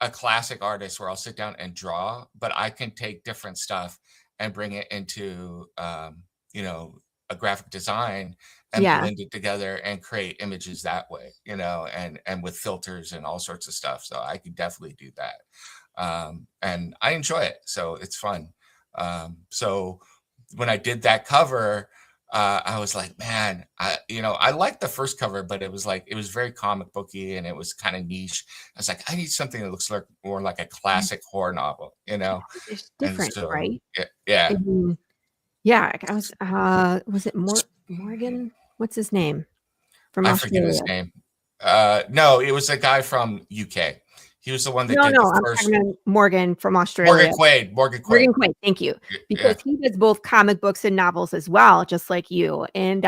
a classic artist where I'll sit down and draw, but I can take different stuff and bring it into a graphic design and blend it together and create images that way, and with filters and all sorts of stuff. So I could definitely do that. And I enjoy it. So it's fun. So when I did that cover, I was like, man, I liked the first cover, but it was like it was very comic booky and it was kind of niche. I was like, I need something that looks like more like a classic horror novel, Yeah, it's and different, so right? yeah, I yeah. mean, yeah, like, was it Morgan? What's his name? From I forget his Australia. name. No, it was a guy from UK. He was the one that No, did the no, I'm talking first about Morgan from Morgan Australia. Quaid. Morgan Quaid. Morgan Quinn, thank you, because Yeah, he does both comic books and novels as well, just like you, and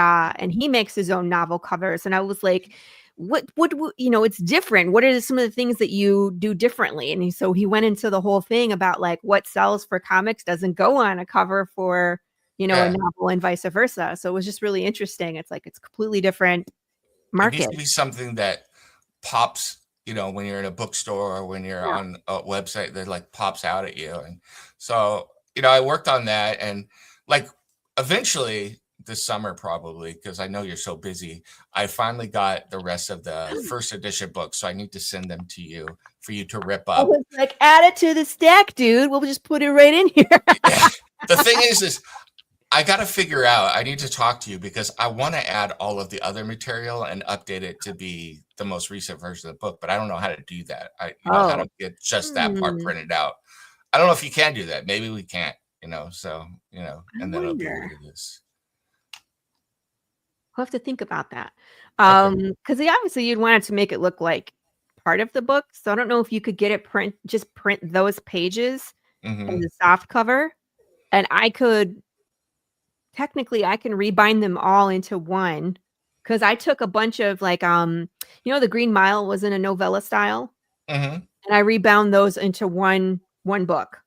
he makes his own novel covers, and I was like, it's different. What are some of the things that you do differently? And so he went into the whole thing about like what sells for comics doesn't go on a cover for, a yeah. novel and vice versa. So it was just really interesting. It's like it's completely different It needs market. to be something that pops, when you're in a bookstore or when you're Yeah. on a website that like pops out at you. And so, I worked on that and like eventually this summer, probably because I know you're so busy, I finally got the rest of the first edition books. So I need to send them to you for you to rip I up. was like, add it to the stack, dude. We'll just put it right in here. The thing is I got to figure out, I need to talk to you because I want to add all of the other material and update it to be the most recent version of the book, but I don't know how to do that. How Oh, to get just that part hmm. printed out. I don't know if you can do that. Maybe we can't, so, I and then it'll be what wonder. it is. I'll have to think about that. Okay. Because obviously you'd want it to make it look like part of the book. So I don't know if you could get it just print those pages as Hmm. a soft cover. And I can rebind them all into one. Because I took a bunch of like, the Green Mile was in a novella style, Hmm. and I rebound those into one book.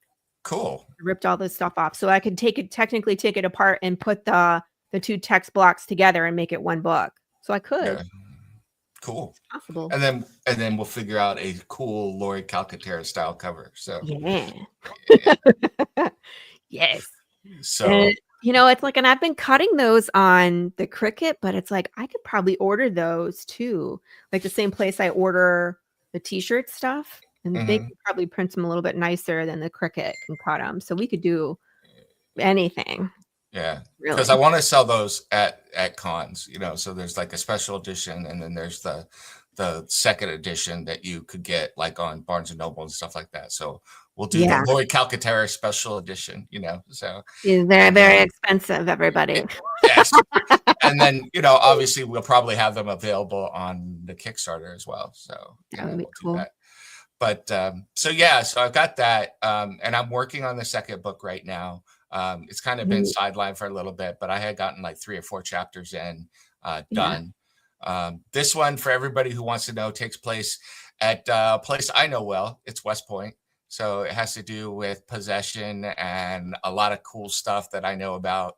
Cool. Ripped all this stuff off, so I could technically take it apart and put the two text blocks together and make it one book. So I could. Yeah. Cool. Possible. And then we'll figure out a cool Lori Calcaterra style cover. So, Yeah. yeah. Yes. And, So, it's like, and I've been cutting those on the Cricut, but it's like I could probably order those too. Like the same place I order the t-shirt stuff, and they mhm. could probably print them a little bit nicer than the Cricut can cut them. So we could do anything, Yeah, because I really. want to sell those at cons, so there's like a special edition, and then there's the second edition that you could get like on Barnes and Noble and stuff like that. So we'll do the Yeah. Lori Calcaterra special edition, so They're and very then expensive, everybody. yes, and then obviously we'll probably have them available on the Kickstarter as well. So That would be we'll do cool. that. But so yeah, so I've got that, and I'm working on the second book right now. It's kind of been Mhm. sidelined for a little bit, but I had gotten like 3 or 4 chapters in, Yeah. done. This one, for everybody who wants to know, takes place at a place I know well. It's West Point, so it has to do with possession and a lot of cool stuff that I know about.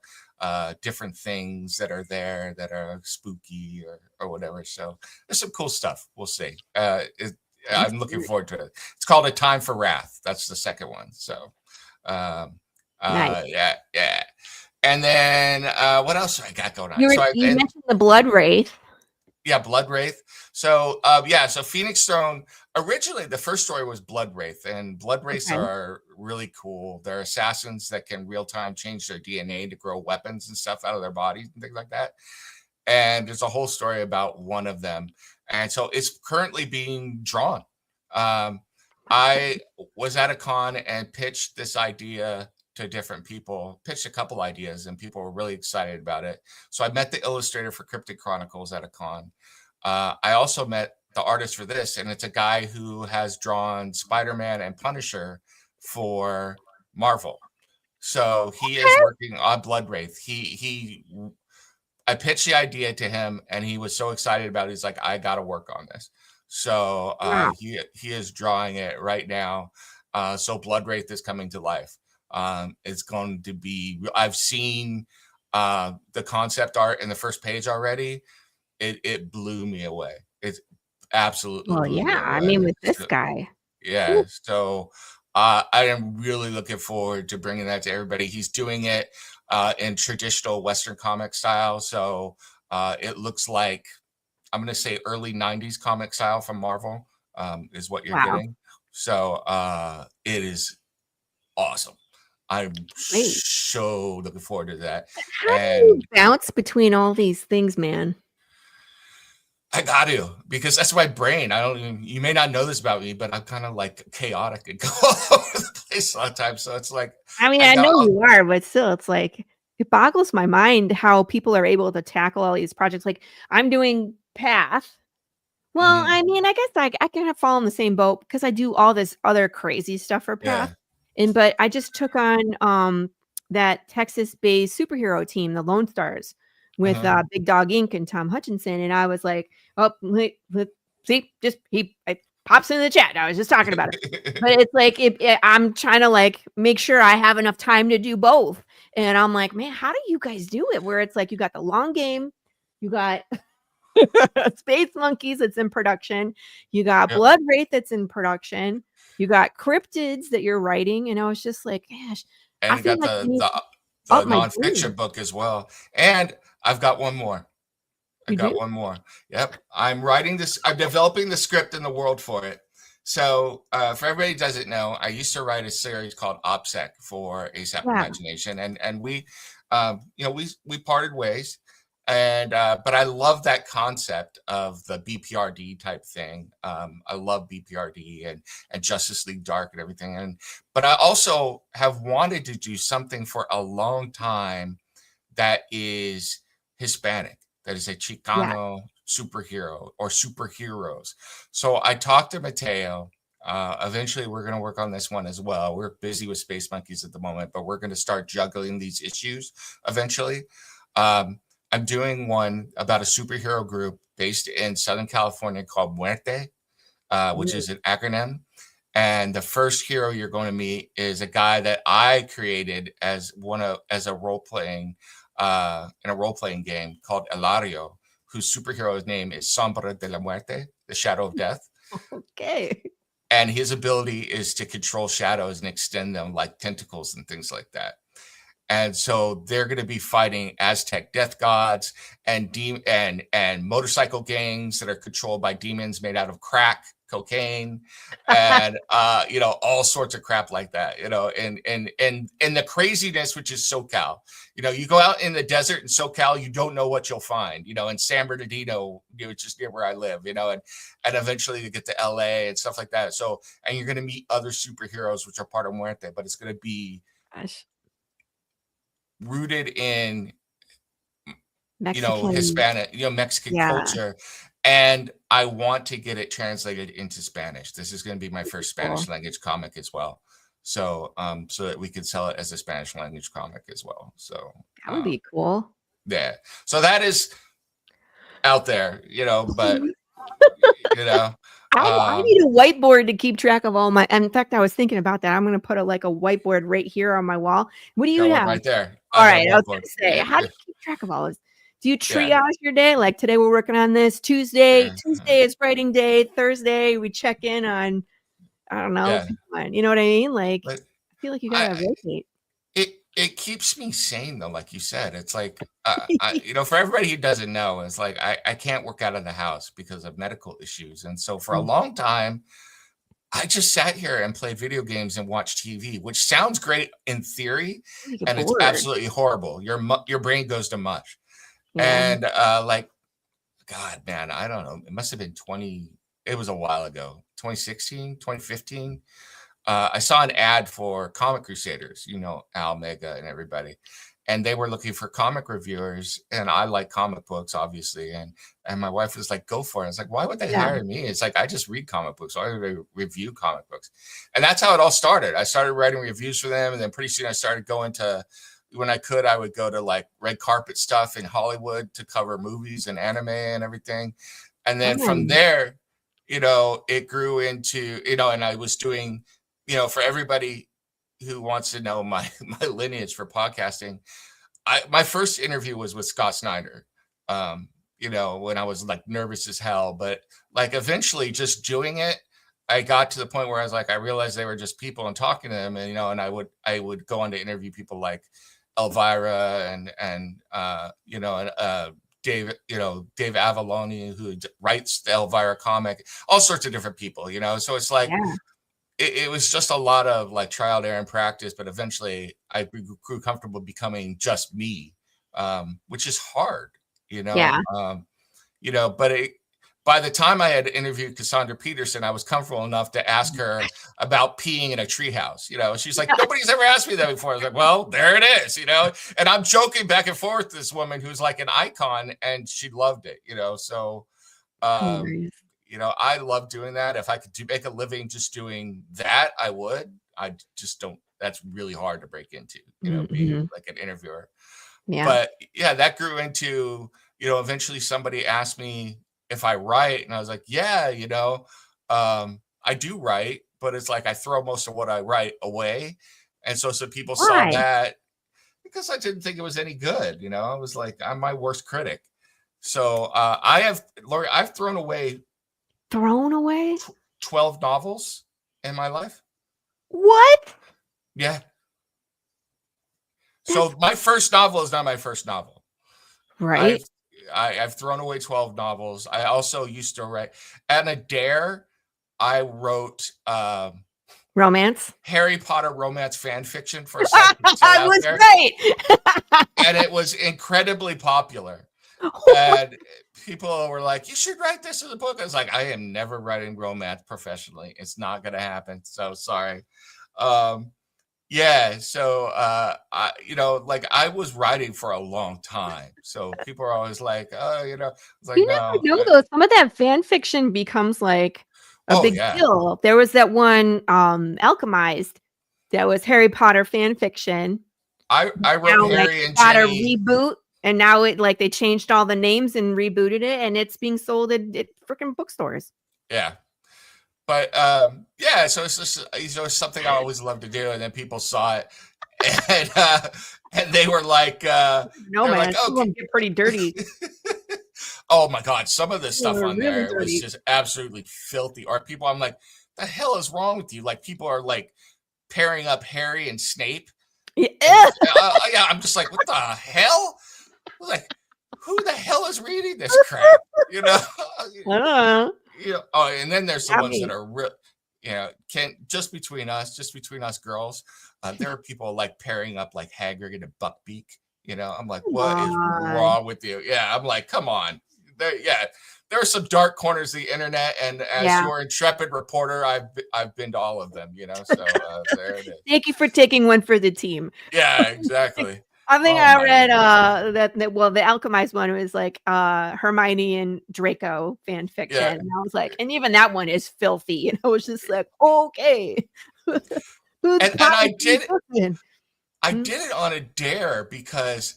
Different things that are there that are spooky or whatever. So there's some cool stuff. We'll see. That's I'm looking good. forward to it. It's called A Time for Wrath. That's the second one. So, um, Nice. yeah, yeah. And then what else I got going on? You were So I you and mentioned the Blood Wraith. yeah, Blood Wraith. So yeah, so Phoenix Throne. Originally, the first story was Blood Wraith, and Blood Wraiths Okay. are really cool. They're assassins that can real time change their DNA to grow weapons and stuff out of their bodies and things like that. And there's a whole story about one of them, and so it's currently being drawn. Um, I was at a con and pitched this idea to different people, pitched a couple ideas, and people were really excited about it. So I met the illustrator for Cryptic Chronicles at a con. I also met the artist for this, and it's a guy who has drawn Spider-Man and Punisher for Marvel. So he is working on Blood Wraith. I pitched the idea to him, and he was so excited about it. He's like, "I got to work on this." So Wow. he is drawing it right now. So Blood Wraith is coming to life. It's going to be. I've seen the concept art in the first page already. It blew me away. It absolutely Well, blew me yeah, I away. mean, with this So, guy. yeah. Ooh, So I am really looking forward to bringing that to everybody. He's doing it in traditional Western comic style. So it looks like, I'm going to say early 90s comic style from Marvel is what you're wow. getting. So it is awesome. I'm Great. so looking forward to that. How do you And bounce between all these things, man? I got to, because that's my brain. I don't even, you may not know this about me, but I'm kind of like chaotic and go all over the place a lot of times. So it's like, I mean, I I go, know oh, you are, but still, it's like it boggles my mind how people are able to tackle all these projects. Like I'm doing Path. Well, mhm, I mean, I guess I kind of fall in the same boat because I do all this other crazy stuff for Path. yeah, But I just took on that Texas-based superhero team, the Lone Stars, with uh-huh. Big Dog Inc. and Tom Hutchinson, and I was like, "Oh, see, just it pops in the chat. I was just talking about it." But it's like I'm trying to like make sure I have enough time to do both, and I'm like, "Man, how do you guys do it?" Where it's like you got the long game, you got Space Monkeys that's in production. You got Yep. Blood Wraith that's in production. You got cryptids that you're writing. And I was just like, gosh, And I you feel got like I need to the up my nonfiction game. book as well. And I've got one more. I You got do? one more. Yep. I'm writing this. I'm developing the script and the world for it. So, for everybody who doesn't know, I used to write a series called OPSEC for ASAP Yeah. Imagination, and we, we parted ways, and but I love that concept of the BPRD type thing. I love BPRD and Justice League Dark and everything, and but I also have wanted to do something for a long time that is Hispanic, that is a Yeah. Chicano superhero or superheroes. So I talked to Mateo. Eventually, we're going to work on this one as well. We're busy with Space Monkeys at the moment, but we're going to start juggling these issues eventually. Um, I'm doing one about a superhero group based in Southern California called Muerte, which Mm. is an acronym. And the first hero you're going to meet is a guy that I created as as a role playing in a role playing game called Elario, whose superhero's name is Sombra de la Muerte, the Shadow of Death. Okay. And his ability is to control shadows and extend them like tentacles and things like that. And so they're going to be fighting Aztec death gods and motorcycle gangs that are controlled by demons made out of crack, cocaine, and all sorts of crap like that. And the craziness, which is SoCal. You go out in the desert in SoCal, you don't know what you'll find. In San Bernardino, just near where I live. And eventually you get to LA and stuff like that. So, and you're going to meet other superheroes, which are part of Muerte, but it's going to be Gosh. rooted in Mexican. Hispanic, Mexican Yeah. culture, and I want to get it translated into Spanish. This is going to be my first Cool. Spanish language comic as well, so that we could sell it as a Spanish language comic as well. So That would be cool. yeah, so that is out there, but you know, I um, need a whiteboard to keep track of all my. In fact, I was thinking about that. I'm going to put a whiteboard right here on my wall. What do you got one have? right there. All I got a right, I was whiteboard. gonna say, how do you keep track of all this? Do you Yeah, triage your day? Like today we're working on this. yeah, Tuesday is writing day. Thursday we check in on I don't know, yeah. pick one. You know what I mean? Like But I feel like you I gotta rotate. it keeps me sane though, like you said. It's like for everybody who doesn't know, it's like I can't work out of the house because of medical issues. And so for a Mm, long time, I just sat here and played video games and watched TV, which sounds great in theory, you get and it's bored. absolutely horrible. Your brain goes to mush. Yeah. And like God, man, I don't know. It must have been 20, it was a while ago, 2016, 2015. I saw an ad for Comic Crusaders, Al Mega and everybody, and they were looking for comic reviewers. And I like comic books, obviously, and my wife was like, "Go for it." I was like, "Why would they Yeah. hire me?" It's like I just read comic books. Why would they review comic books? And that's how it all started. I started writing reviews for them, and then pretty soon I started going to. When I could, I would go to like red carpet stuff in Hollywood to cover movies and anime and everything. And then from Fun. there, it grew into, and I was doing, for everybody who wants to know my my lineage for podcasting, my first interview was with Scott Snyder. When I was like nervous as hell, but like eventually just doing it, I got to the point where I was like, I realized they were just people and talking to them, and I would go on to interview people like Elvira and Dave, Dave Avalone, who writes the Elvira comic, all sorts of different people, so it's like Yeah. it was just a lot of like trial and error and practice, but eventually I grew comfortable becoming just me, which is hard, you know. Yeah. But by the time I had interviewed Cassandra Peterson, I was comfortable enough to ask her about peeing in a treehouse. She's like, nobody's ever asked me that before. I was like, well, there it is, And I'm joking back and forth with this woman who's like an icon, and she loved it, So, Hilarious. I love doing that. If I could make a living just doing that, I would. I just don't. That's really hard to break into, being Mhm. like an interviewer. Yeah. But yeah, that grew into, eventually somebody asked me if I write, and I was like, yeah, I do write, but it's like I throw most of what I write away. And so some people saw Why? that because I didn't think it was any good. I was like, I'm my worst critic. So Lori, I've thrown away Thrown away? 12 novels in my life. What? Yeah. That's So my first novel is not my first novel. right. I've thrown away 12 novels. I also used to write at a dare. I wrote Romance. Harry Potter romance fan fiction for a site that's still I out was there, right. and it was incredibly popular. And people were like, "You should write this as a book." I was like, "I am never writing romance professionally. It's not going to happen." So sorry. Yeah, so I was writing for a long time. So people are always like, "Oh, it's like You never no." know though. Some of that fan fiction becomes like a Oh big yeah, deal. There was that one Alchemized that was Harry Potter fan fiction. I wrote Now like Harry it and got a Ginny. reboot and now it like they changed all the names and rebooted it and it's being sold at freaking bookstores. Yeah, but yeah, so it's just something I always loved to do, and then people saw it, and they were like, No man, some of okay. them get pretty dirty. Oh my god, some of the stuff They're on really there was dirty. just absolutely filthy. Or people, I'm like, the hell is wrong with you? Like people are like pairing up Harry and Snape. Yeah. And yeah, I'm just like, what the hell? Like, who the hell is reading this crap? Oh, and then there's the Not ones that me. are real, just between us girls, there are people like pairing up like Hagrid and Buckbeak. I'm like, Come what is on. wrong with you? Yeah, I'm like, come on. There are some dark corners of the internet, and as Yeah. your intrepid reporter, I've been to all of them. So there it is. Thank you for taking one for the team. Yeah, exactly. I think Oh I my read goodness. that well the Alchemized one was like Hermione and Draco fan fiction. Yeah, And I was like, and even that one is filthy. And I was just like, okay. Who the and pot I is did cooking? I did it on a dare because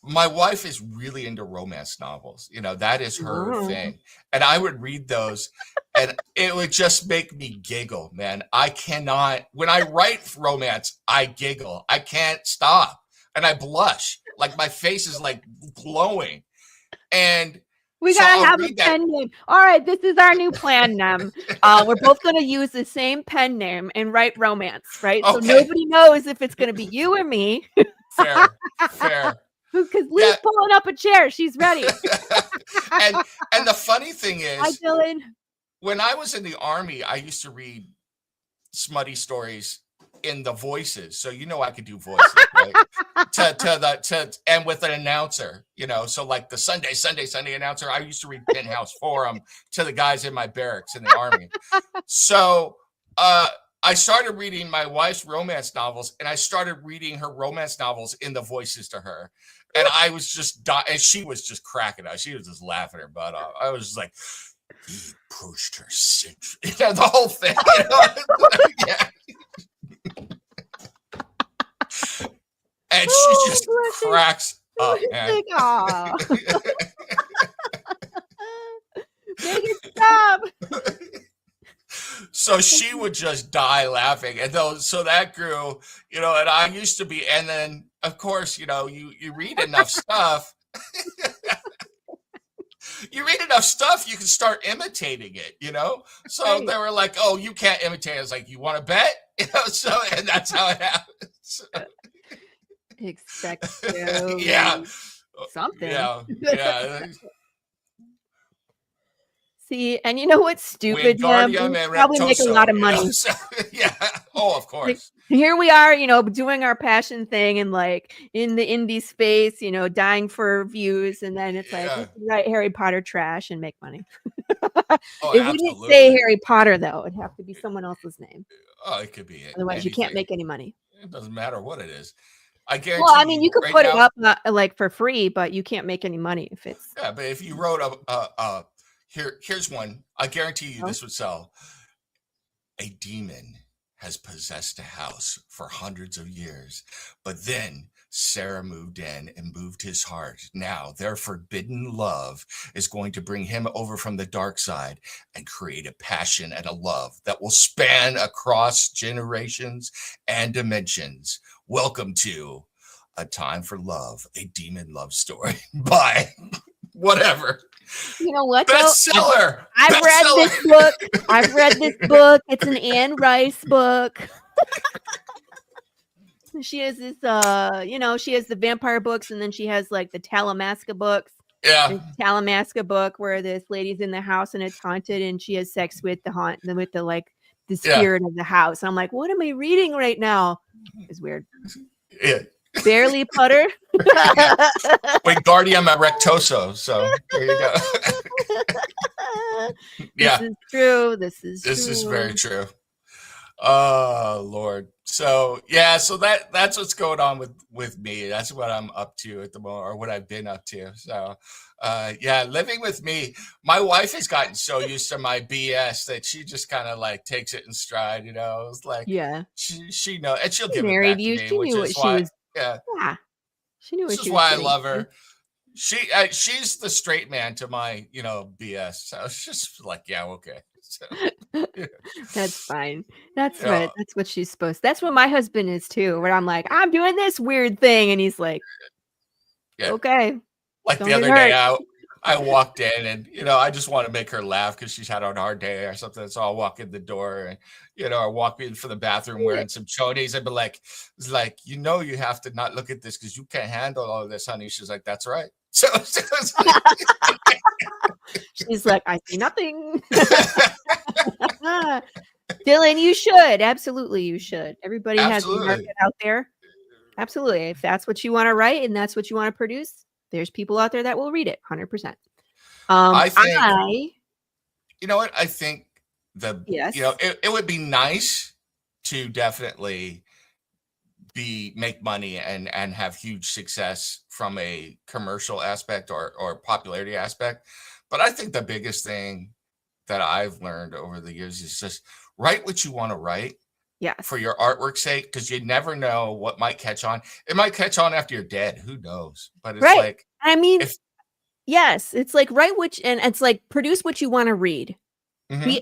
my wife is really into romance novels. That is her Oh. thing. And I would read those and it would just make me giggle, man. I cannot, when I write romance, I giggle. I can't stop. And I blush. Like my face is like glowing. And We so gotta I'll have a read that. pen name. All right, this is our new plan, Nem. We're both gonna use the same pen name and write romance, right? So Okay. nobody knows if it's gonna be you or me. Fair. Fair. Because Yeah. Lee's pulling up a chair. She's ready. and the funny thing Hi, is, Dylan. when I was in the army, I used to read smutty stories in the voices, so I could do voices, right? And with an announcer, so like the Sunday announcer, I used to read Penthouse Forum to the guys in my barracks in the army. So I started reading my wife's romance novels, and I started reading her romance novels in the voices to her, and I was just and she was just cracking up. She was just laughing her butt off. I was just like, he pushed her century. The whole thing. Yeah. And she just cracks up, man. Like, aw. Make it stop. So she would just die laughing. And so that grew, and I used to be, and then of course, you read enough stuff. You read enough stuff, you can start imitating it, So Right. they were like, "Oh, you can't imitate." I was like, "You want to bet?" So, and that's how it happens. Expect Yeah. something. Yeah. See, and you know what's stupid, Jim? Wingardium We and probably make a lot Rectoso, of money. so, yeah. Oh, of Like, course. here we are, doing our passion thing and, like, in the indie space, dying for views, and then it's like, we Yeah. can write Harry Potter trash and make money. Oh, It wouldn't say absolutely. Harry Potter, though. It'd have to be someone else's name. Oh, it could be Otherwise, you can't anything. make any money. It doesn't matter what it is. I Well, guarantee I mean, you you could right put it now. up, like, for free, but you can't make any money if it's Yeah, but if you wrote here's one. I guarantee you oh, this would sell. A demon has possessed a house for hundreds of years, but then Sarah moved in and moved his heart. Now, their forbidden love is going to bring him over from the dark side and create a passion and a love that will span across generations and dimensions. Welcome to A Time for Love, a demon love story by whatever. You know what, though? Bestseller. I've read this Bestseller. book. I've read this book. It's an Anne Rice book. She has this, she has the vampire books, and then she has, like, the Talamasca books. Yeah. This Talamasca book where this lady's in the house and it's haunted, and she has sex with the Yeah. spirit of the house. I'm like, what am I reading right now? It's weird. Yeah. Barely Putter. Wingardium Rectoso. So there you go. This Yeah. is true. This is This is very true. true. Oh Lord. So yeah, so that's what's going on with me. That's what I'm up to at the moment, or what I've been up to. So yeah, living with me. My wife has gotten so used to my BS that she just kind of like takes it in stride, It's like Yeah. she knows, and she'll She give it married back to you. me, She which knew what is she why, was. yeah, Yeah. She knew this what is she was why I getting love into. her. She's the straight man to my BS. So it's just like, yeah, okay. So yeah. That's fine. That's Yeah, right. That's what she's supposed. That's what my husband is too. Where I'm like, I'm doing this weird thing, and he's like, yeah. okay, Like the don't get other day, hurt. I walked in and I just want to make her laugh because she's had a hard day or something. So I'll walk in the door and I walk in for the bathroom wearing some chonies. I'd be like, it's like, you have to not look at this because you can't handle all of this, honey. She's like, that's right. So it's like, She's like, I see nothing. Dylan, you should. Absolutely, you should. Everybody has a absolutely. market out there. Absolutely. If that's what you want to write and that's what you want to produce, there's people out there that will read it 100%. I think, I, you know what? I think yes. it would be nice to definitely make money and have huge success from a commercial aspect or popularity aspect. But I think the biggest thing that I've learned over the years is just write what you want to write Yes. for your artwork's sake, because you never know what might catch on. It might catch on after you're dead. Who knows? But it's Right. like, I mean, if yes, it's like and it's like produce what you want to read. mhm,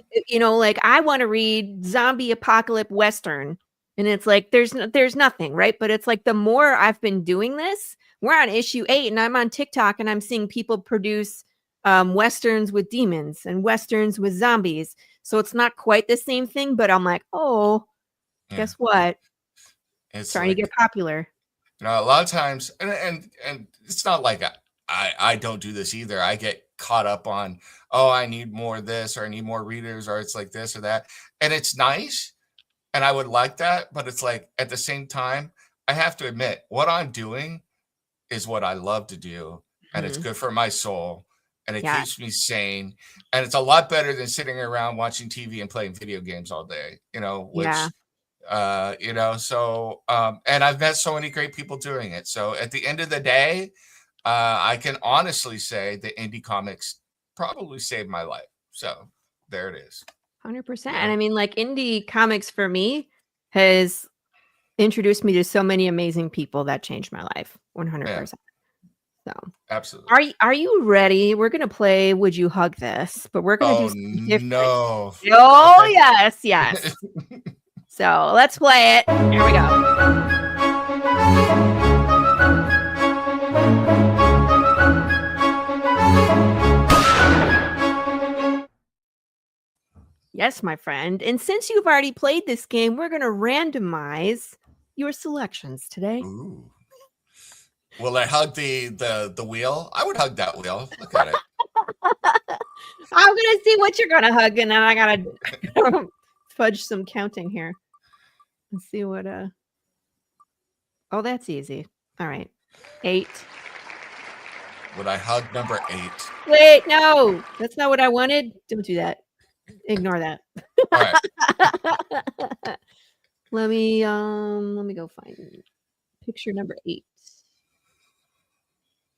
Like I want to read zombie apocalypse Western. And it's like there's nothing, right? But it's like the more I've been doing this, we're on issue 8 and I'm on TikTok and I'm seeing people produce Westerns with demons and Westerns with zombies. So it's not quite the same thing, but I'm like, oh, yeah, guess what? it's Starting to get like, popular. a lot of times, and it's not like I don't do this either. I get caught up on, oh, I need more of this, or I need more readers, or it's like this or that. And it's nice. And I would like that. But it's like, at the same time, I have to admit, what I'm doing is what I love to do. And it's Mhm. good for my soul. And it Yeah. keeps me sane. And it's a lot better than sitting around watching TV and playing video games all day, Yeah. which so and I've met so many great people doing it. So at the end of the day, I can honestly say that indie comics probably saved my life. So there it is. 100%. And Yeah. I mean, like indie comics for me has introduced me to so many amazing people that changed my life. Yeah, 100%. So, absolutely. are you ready? We're going to play Would You Hug This, but we're going to do Oh something different. no. Oh, Okay. yes, yes. So, let's play it. Here we go. Yes, my friend. And since you've already played this game, we're going to randomize your selections today. Ooh. Will I hug the wheel? I would hug that wheel. Look at it. I'm gonna see what you're gonna hug, and then I gotta fudge some counting here. Let's see what oh, that's easy. All right. 8. Would I hug number 8? Wait, no, that's not what I wanted. Don't do that. Ignore that. All right. Let me go find picture number 8.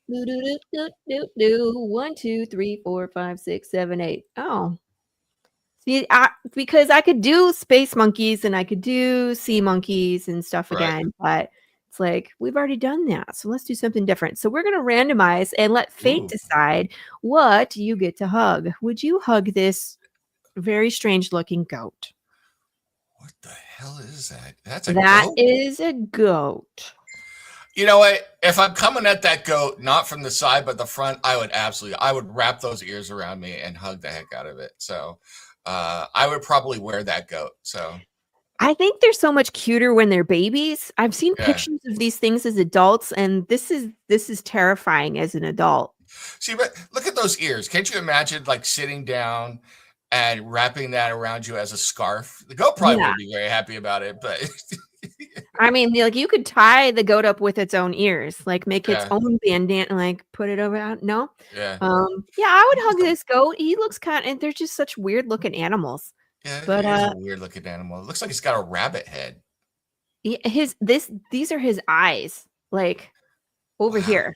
Do, do, do, do, do, do. 1, 2, 3, 4, 5, 6, 7, 8. Oh, see, because I could do space monkeys and I could do sea monkeys and stuff Right. again, but it's like we've already done that, so let's do something different. So we're gonna randomize and let fate Ooh, decide what you get to hug. Would you hug this very strange looking goat? what the hell is that? That's a That goat? is a goat. You know what? If I'm coming at that goat, not from the side but the front, I would wrap those ears around me and hug the heck out of it. So I would probably wear that goat. So I think they're so much cuter when they're babies. I've seen yeah. pictures of these things as adults, and this is terrifying as an adult. See, but look at those ears. Can't you imagine like sitting down and wrapping that around you as a scarf? The goat probably Yeah. wouldn't be very happy about it, but I mean, like, you could tie the goat up with its own ears, like, make its yeah, own bandana and, like, put it over no? yeah. Yeah, I would hug this goat. He looks and they're just such weird looking animals. Yeah, But, it is a weird looking animal. It looks like it's got a rabbit head. these are his eyes, like, over Wow. here,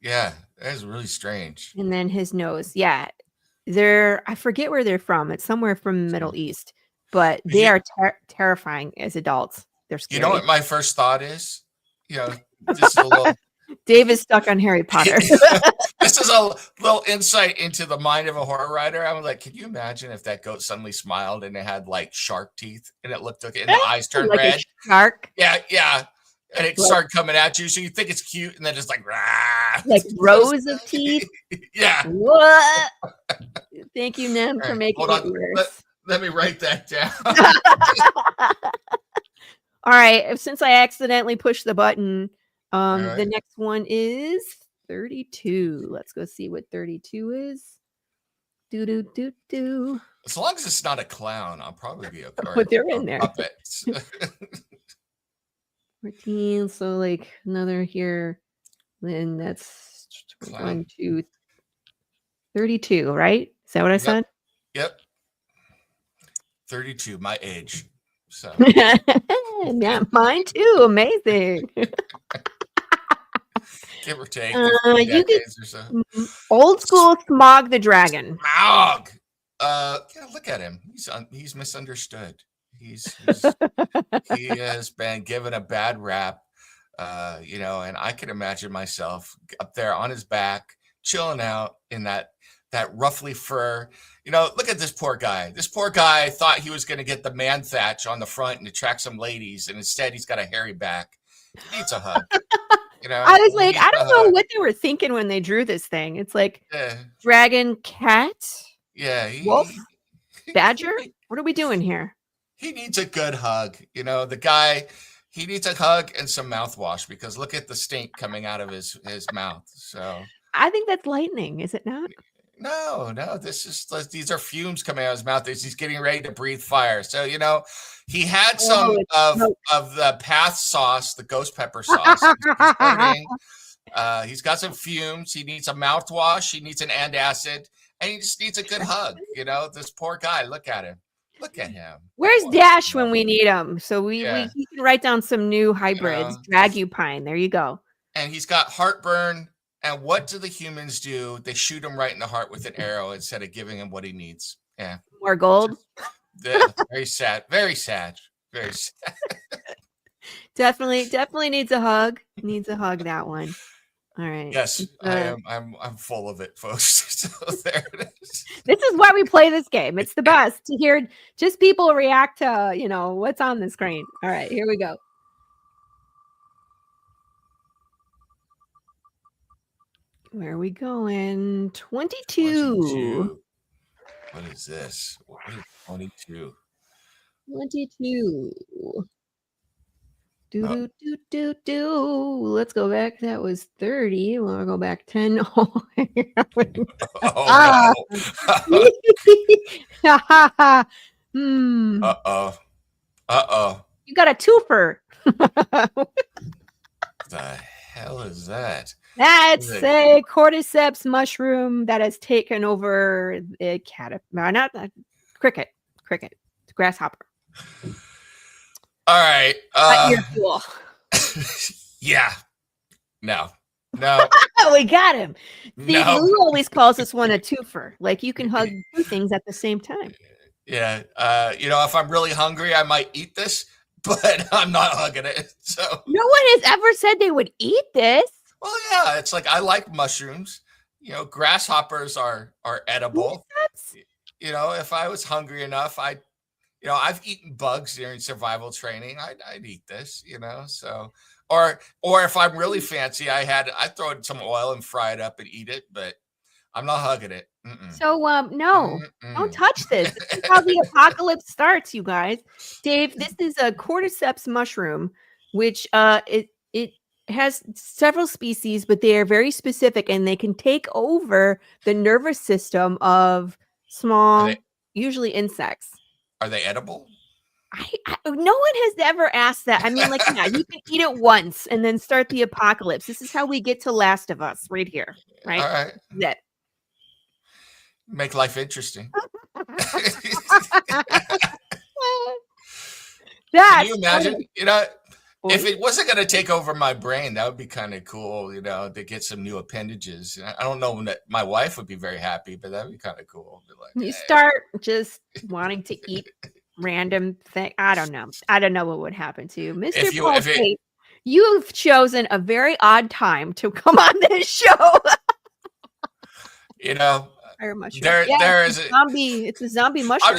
Yeah, that is really strange. and then his nose. Yeah. I forget where they're from. It's somewhere from Middle East, but they You, are terrifying as adults. They're you know scary. what my first thought is? You know, this is a little Dave is stuck on Harry Potter. this is a little insight into the mind of a horror writer. I was like, can you imagine if that goat suddenly smiled and it had like shark teeth and it looked and the eyes turned Like a red? shark, Yeah, yeah. And it like started coming at you, so you think it's cute, and then it's like, rah. rows of teeth. Yeah. What? Thank you, Nem, All for right, making hold it on. worse. Let me write that down. All right, since I accidentally pushed the button, All right. the next one is 32. Let's go see what 32 is. Do do do do. As long as it's not a clown, I'll probably be okay. But they're Or in there. puppets. 14. So like another here. Then that's Clown. 1, 2, 32, right? Is that what I Yep. said? Yep. 32, my age. So Yeah, mine too. Amazing. give or take You get decades or so. old school Smog the Dragon. Smog. Yeah, look at him. He's misunderstood. He has been given a bad rap. You know, and I can imagine myself up there on his back, chilling out in that roughly fur. You know, look at this poor guy. This poor guy thought he was going to get the man thatch on the front and attract some ladies, and instead he's got a hairy back. He needs a hug. You know, I was he like, needs I a don't know hug. what they were thinking when they drew this thing. It's like Yeah, dragon, cat, yeah. wolf, He, badger. What are we doing here? he needs a good hug. You know, the guy. He needs a hug and some mouthwash because look at the stink coming out of his mouth. So I think that's lightning, is it not? no, these are fumes coming out of his mouth as he's getting ready to breathe fire. So you know, he had some Oh, it's of smoke. the path sauce, the ghost pepper sauce. He's hurting. He's got some fumes. He needs a mouthwash. He needs an antacid, and he just needs a good hug. You know, this poor guy. Look at him. Look at him. Where's Poor Dash when guy. we need him? So Yeah, he can write down some new you hybrids. know, Dragupine. There you go. and he's got heartburn. And what do the humans do? They shoot him right in the heart with an arrow instead of giving him what he needs. Yeah. More gold. Yeah, very sad. Very sad. Very sad. Definitely needs a hug. Needs a hug, that one. All right. Yes, I am. I'm full of it, folks. So there it is. This is why we play this game. It's the best to hear just people react to, what's on the screen. All right, here we go. Where are we going? 22. 22. What is this? What is 22? 22. Do, Oh, do, do, do, do. Let's go back. That was 30. Want to go back 10? oh Ah. no. Hmm. Uh-oh. Uh-oh. You got a twofer. The hell is that? That's a cordyceps mushroom that has taken over a caterpillar. Not a cricket. Cricket. It's grasshopper. All right. Not your fuel. Yeah. No. No. We got him. See, No. Lou always calls this one a twofer. Like you can hug two things at the same time. Yeah. If I'm really hungry, I might eat this, but I'm not hugging it. So No one has ever said they would eat this. well, yeah, it's like I like mushrooms. Grasshoppers are edible. If I was hungry enough, I've eaten bugs during survival training. I'd eat this, so or if I'm really fancy, I'd throw in some oil and fry it up and eat it, but I'm not hugging it. Mm-mm. So, no, don't touch this. This is how the apocalypse starts, you guys. Dave, this is a cordyceps mushroom, which it has several species, but they are very specific and they can take over the nervous system of small, usually insects. Are they edible? No one has ever asked that. I mean, like, yeah, you can eat it once and then start the apocalypse. This is how we get to Last of Us right here, right? All right. That make life interesting. Can you imagine? If it wasn't going to take over my brain, that would be kind of cool, to get some new appendages. I don't know that my wife would be very happy, but that'd be kind of cool. Like, you start just wanting to eat random thing. I don't know. I don't know what would happen to you. Mr. Paul Tate, you've chosen a very odd time to come on this show. There is a zombie. It's a zombie mushroom.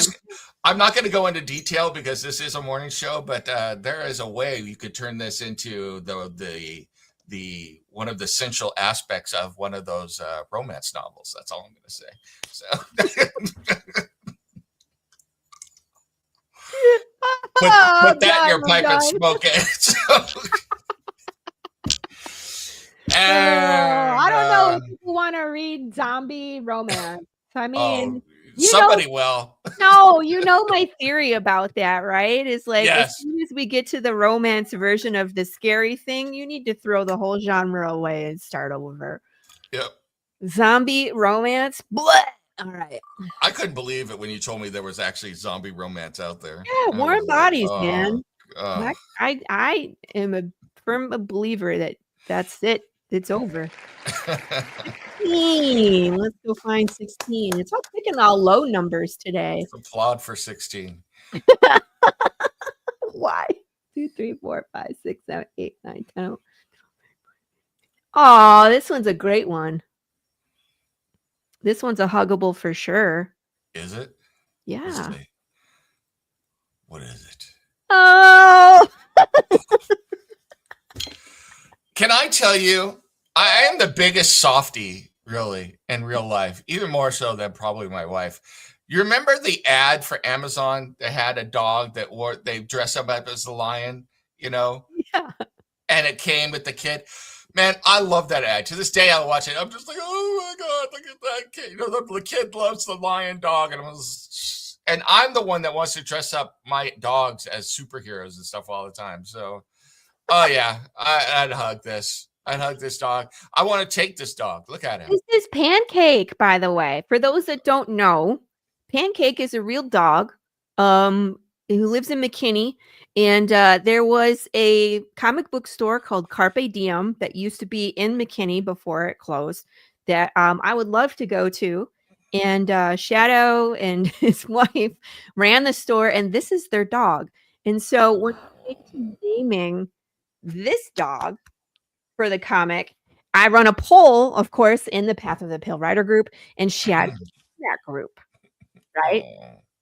I'm not going to go into detail because this is a morning show, but there is a way you could turn this into the one of the central aspects of one of those romance novels. That's all I'm going to say. So put that in your pipe and smoke it. I don't know if people want to read zombie romance. I mean, somebody will. No, my theory about that, right? Is like as soon as we get to the romance version of the scary thing, you need to throw the whole genre away and start over. Yep. Zombie romance. Blech. All right. I couldn't believe it when you told me there was actually zombie romance out there. Yeah, warm bodies, man. I am a firm believer that that's it. It's over. 16. Let's go find 16. It's all picking all low numbers today. It's applaud for 16. Why? 2, 3, 4, 5, 6, 7, 8, 9, 10. Oh, this one's a great one. This one's a huggable for sure. Is it? Yeah. What is it? Oh! Can I tell you, I am the biggest softie, really, in real life, even more so than probably my wife. You remember the ad for Amazon that had a dog that they dress up as the lion, Yeah. And it came with the kid. Man, I love that ad. To this day, I watch it. I'm just like, oh my God, look at that kid. The kid loves the lion dog. And I'm the one that wants to dress up my dogs as superheroes and stuff all the time. So, oh yeah, I'd hug this. I'd hug this dog. I want to take this dog. Look at him. This is Pancake, by the way. For those that don't know, Pancake is a real dog who lives in McKinney. And there was a comic book store called Carpe Diem that used to be in McKinney before it closed that I would love to go to. And Shadow and his wife ran the store, and this is their dog. And so when it came to naming this dog for the comic, I run a poll, of course, in the Path of the Pale Rider group, and Shadow that group, right?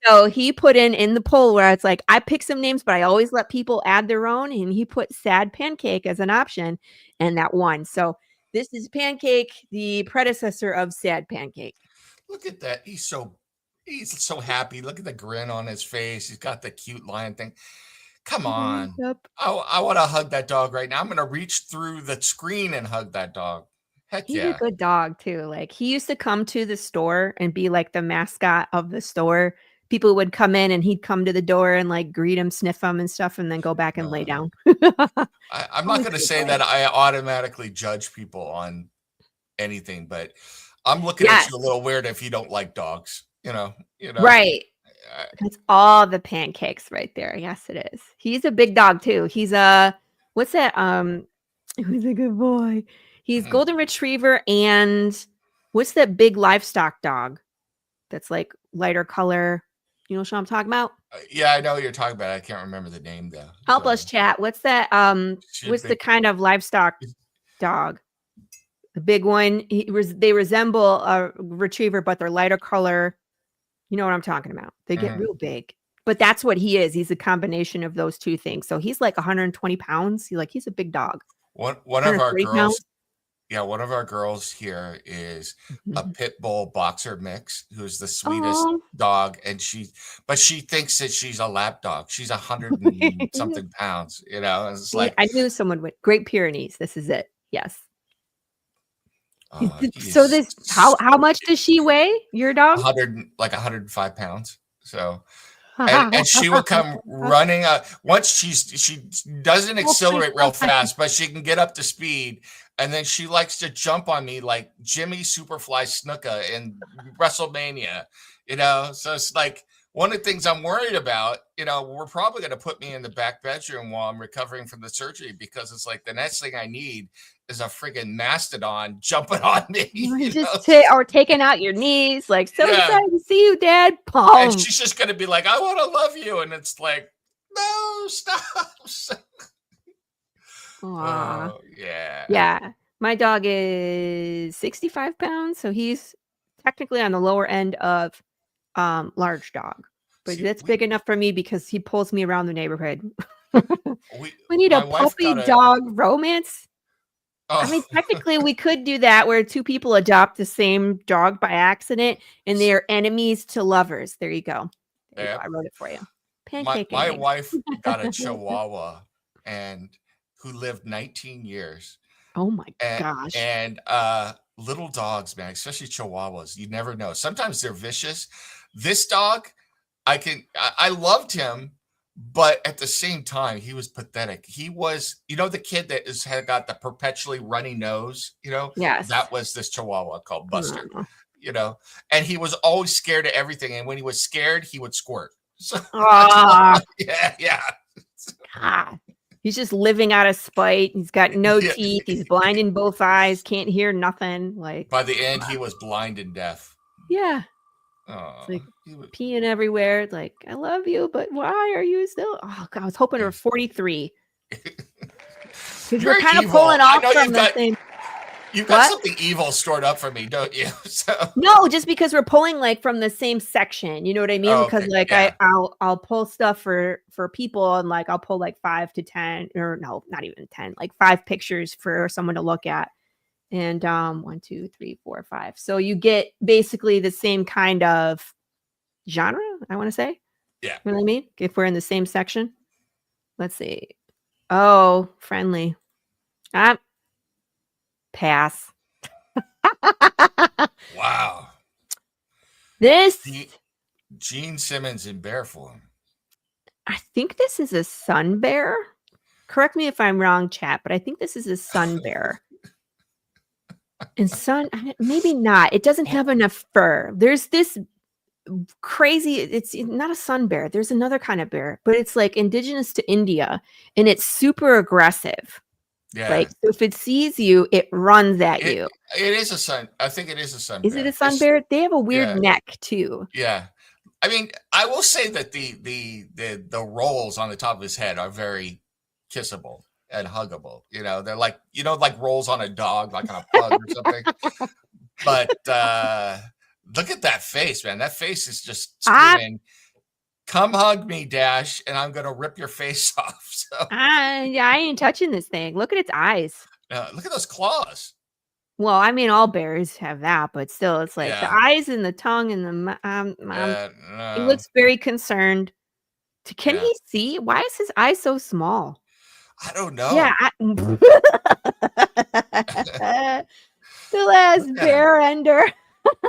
So he put in the poll where it's like, I pick some names, but I always let people add their own. And he put Sad Pancake as an option, and that won. So this is Pancake, the predecessor of Sad Pancake. Look at that. He's so happy. Look at the grin on his face. He's got the cute lion thing. Come with her hands on. up. I want to hug that dog right now. I'm going to reach through the screen and hug that dog. Heck He's a yeah. good dog too. Like he used to come to the store and be like the mascot of the store. People would come in and he'd come to the door and like greet him, sniff him and stuff, and then go back and lay Uh, down. I'm not Always going a to good say boy. that I automatically judge people on anything, but I'm looking at Yes, you a little weird if you don't like dogs. You know. right. That's all the pancakes right there. Yes, it is. He's a big dog too. He's a what's that? Who's a good boy? He's Mhm. golden retriever and what's that big livestock dog that's like lighter color? You know what I'm talking about? Yeah, I know what you're talking about. I can't remember the name though. Help So us, chat. What's that? she's a What's the big. kind of livestock dog? The big one. They resemble a retriever, but they're lighter color. You know what I'm talking about. They get Mhm. real big. But that's what he is. He's a combination of those two things. So he's like 120 pounds. He's a big dog. One of our 140 girls, pounds. yeah, one of our girls here is a Mhm. pit bull boxer mix who's the sweetest Oh. dog, and but she thinks that she's a lap dog. She's 100 and something pounds, and it's Yeah, like, I knew someone with Great Pyrenees. This is it. Yes. he So is this how much does she weigh? Your dog? 105 pounds. So and she will come running up once she doesn't Oh my accelerate real god. fast, but she can get up to speed, and then she likes to jump on me like Jimmy Superfly Snuka in WrestleMania. So it's like one of the things I'm worried about. We're probably going to put me in the back bedroom while I'm recovering from the surgery, because it's like the next thing I need is a friggin' mastodon jumping on me. Just or taking out your knees, like so Yeah. excited to see you, Dad. And Boom. she's just going to be like, I want to love you. And it's like, no, stop. Aw. Oh, yeah. Yeah. My dog is 65 pounds, so he's technically on the lower end of large dog. But See, that's big enough for me because he pulls me around the neighborhood. we, We need a my wife puppy got a, dog romance. I oh, mean, technically, we could do that where two people adopt the same dog by accident and they're enemies to lovers. There you go. There you go. yeah. I wrote it for you. my, Pancake and my eggs. wife got a Chihuahua, and who lived 19 years. Oh my And, gosh. and little dogs, man, especially Chihuahuas, you never know. Sometimes they're vicious. This dog, I loved him, but at the same time, he was pathetic. He was, the kid that had got the perpetually runny nose, Yes. that was this Chihuahua called Buster, Aw. you know, and he was always scared of everything. And when he was scared, he would squirt. So Aw. yeah, yeah, God. He's just living out of spite. He's got no yeah. teeth. He's blind in both eyes. Can't hear nothing. Like, By the end, he was blind and deaf. yeah. It's Oh, like peeing everywhere. It's like, I love you, but why are you still? Oh, God. I was hoping we're 43 because we're You're kind of evil. pulling I off know from the same. you've got What? something evil stored up for me, don't you? So, No, just because we're pulling like from the same section, you know what I mean? oh, Because okay, like yeah, I'll pull stuff for people and like I'll pull like 5 to 10 or no, not even 10, like 5 pictures for someone to look at. And 1, 2, 3, 4, 5. So you get basically the same kind of genre, I want to say. yeah. You know what I mean? If we're in the same section. Let's see. Oh, friendly. Ah, pass. Wow. This Gene Simmons in bear form. I think this is a sun bear. Correct me if I'm wrong, chat, but I think this is a sun bear. And maybe not. It doesn't have enough fur. There's this crazy, it's not a sun bear. There's another kind of bear, but it's like indigenous to India and it's super aggressive. Yeah. Like, so if it sees you, it runs at It you. it is a sun. I think it is a sun Is it a bear. sun bear? They have a weird Yeah, neck too. yeah. I mean, I will say that the rolls on the top of his head are very kissable and huggable. They're like rolls on a dog, like on a pug or something. But look at that face, man. That face is just I, screaming, "Come hug me, Dash, and I'm gonna rip your face off." So I ain't touching this thing. Look at its eyes. look at those claws. Well, I mean, all bears have that, but still, it's like the Yeah. eyes and the tongue and the. He No. looks very concerned. Can Yeah. he see? Why is his eye so small? I don't Yeah, know. the last Look at him. bear ender.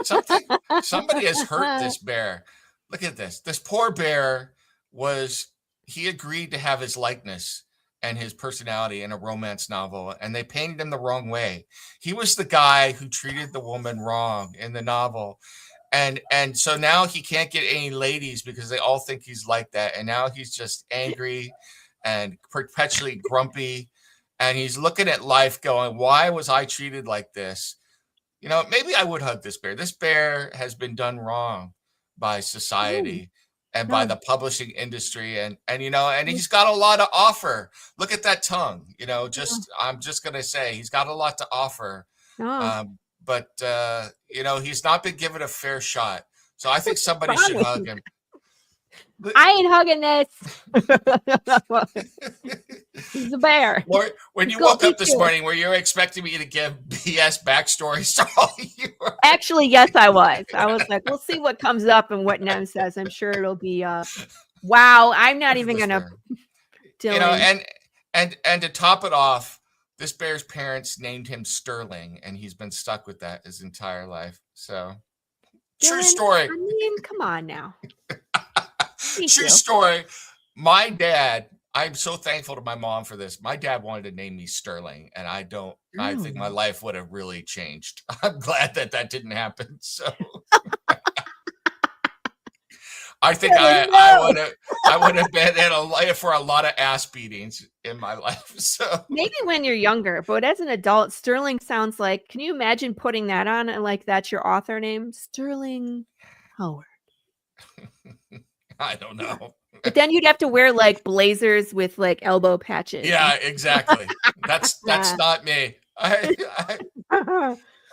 Something somebody has hurt this bear. Look at this. This poor bear was he agreed to have his likeness and his personality in a romance novel, and they painted him the wrong way. He was the guy who treated the woman wrong in the novel. And so now he can't get any ladies because they all think he's like that. And now he's just angry and perpetually grumpy. And he's looking at life going, why was I treated like this? You know, maybe I would hug this bear. This bear has been done wrong by Oh, society and by no. the publishing industry, and you know, and he's got a lot to offer. Look at that tongue. You know, No. just I'm just gonna say he's got a lot to offer. No. But you know, he's not been given a fair shot. So I think somebody What's should wrong with hug you? him. I ain't hugging this. He's a bear. Or when you Go woke eat up this you. morning, were you expecting me to give BS backstories to all you? Actually, yes, I was. I was like, we'll see what comes up and what Nem says. I'm sure it'll be wow. I'm not Look at even this gonna bear. You know, Dylan. and to top it off, this bear's parents named him Sterling, and he's been stuck with that his entire life. So true Dylan, story. I mean, come on now. Thank True you. story. My dad, I'm so thankful to my mom for this. My dad wanted to name me Sterling, and I think my Sterling. life would have really changed. I'm glad that that didn't happen. So I think Dylan, I no. would have been in a life for a lot of ass beatings in my life. So Maybe when you're younger, but as an adult, Sterling sounds like, can you imagine putting that on and like that's your author name? Sterling Howard. I don't know. But then you'd have to wear like blazers with like elbow patches. Yeah, exactly. That's not me.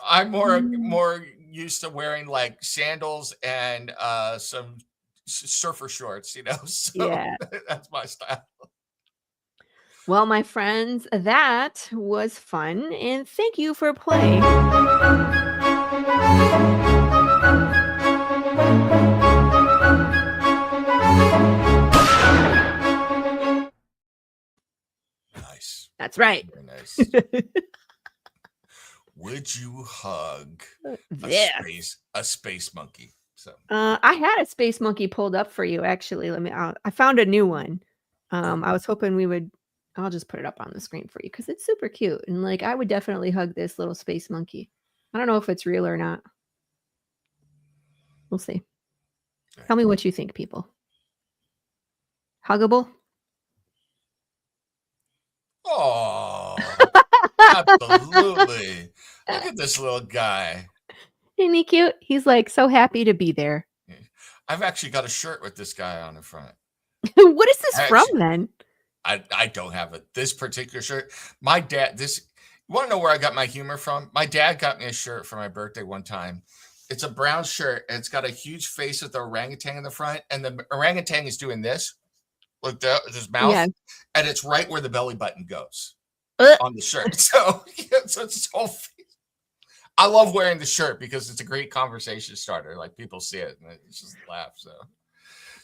I'm more used to wearing like sandals and some surfer shorts, you know. So Yeah. that's my style. Well, my friends, that was fun, and thank you for playing. Nice. That's right. Very nice. Would you hug This. a space monkey? So I had a space monkey pulled up for you, actually. I found a new one. I was hoping we would. I'll just put it up on the screen for you because it's super cute, and like I would definitely hug this little space monkey. I don't know if it's real or not. We'll see. Tell me what you think, people. Huggable? oh, absolutely. Look at this little guy. Isn't he cute? He's like so happy to be there. I've actually got a shirt with this guy on the front. What is this from Actually, then? I don't have it. This particular shirt. My dad, this, you want to know where I got my humor from? My dad got me a shirt for my birthday one time. It's a brown shirt and it's got a huge face with the orangutan in the front. And the orangutan is doing this with his mouth. Yeah. And it's right where the belly button goes Uh, on the shirt. So, yeah, so it's his whole face. I love wearing the shirt because it's a great conversation starter. Like people see it and it's just laugh. So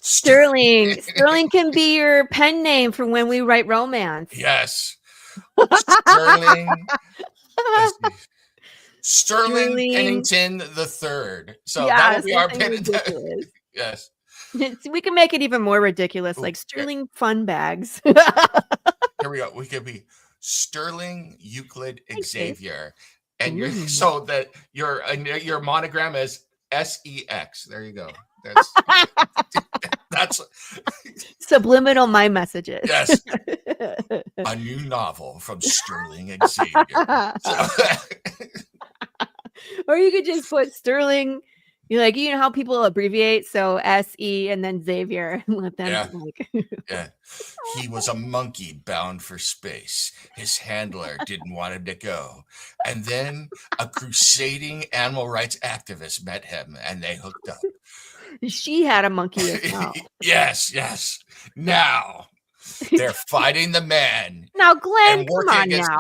Sterling. Sterling can be your pen name for when we write romance. Yes. Sterling. Sterling Pennington the Third. So that will be our Pennington. Yes. We can make it even more ridiculous, Ooh, like Sterling Fun Bags. Here we go. We could be Sterling Euclid Xavier. And you're so that your monogram is SEX. There you go. That's subliminal my messages. Yes. A new novel from Sterling Xavier. So, or you could just put Sterling. You know how people abbreviate, so SE and then Xavier, and let them yeah. He was a monkey bound for space. His handler didn't want him to go. And then a crusading animal rights activist met him and they hooked up. She had a monkey as well. Yes. Now they're fighting the man. Now, Glenn, come on now.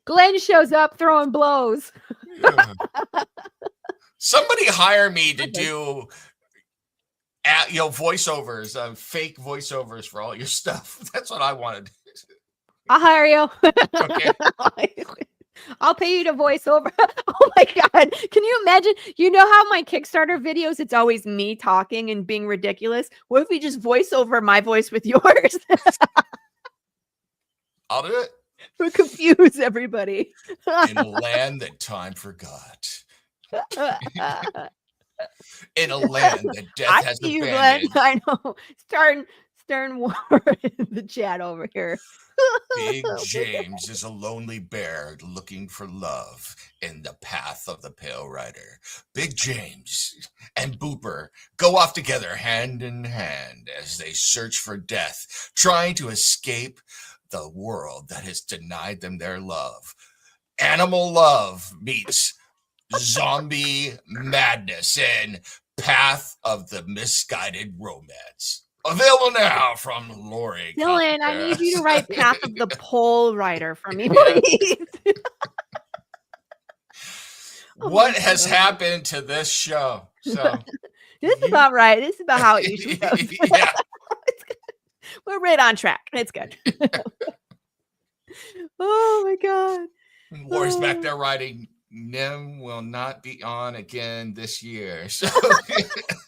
Glenn shows up throwing blows. Somebody hire me to do voiceovers, fake voiceovers for all your stuff. That's what I wanted. I'll hire you. Okay. I'll pay you to voice over. Oh my God. Can you imagine? You know how my Kickstarter videos, it's always me talking and being ridiculous? What if we just voice over my voice with yours? I'll do it. We'll confuse everybody. In a land that time forgot. In a land that death I has see you, Glenn. abandoned. I know. Stern war in the chat over here. Big James is a lonely bear looking for love in the path of the Pale Rider. Big James and Booper go off together hand in hand as they search for death, trying to escape the world that has denied them their love. Animal love meets zombie madness in Path of the Misguided Romance. Available now from Lori. Dylan, I need you to write Path of the Pole Rider for me, please. What has happened to this show? So this is about right. This is about how it usually goes. Yeah. We're right on track. It's good. Oh my God. Lori's back there writing, Nim will not be on again this year. So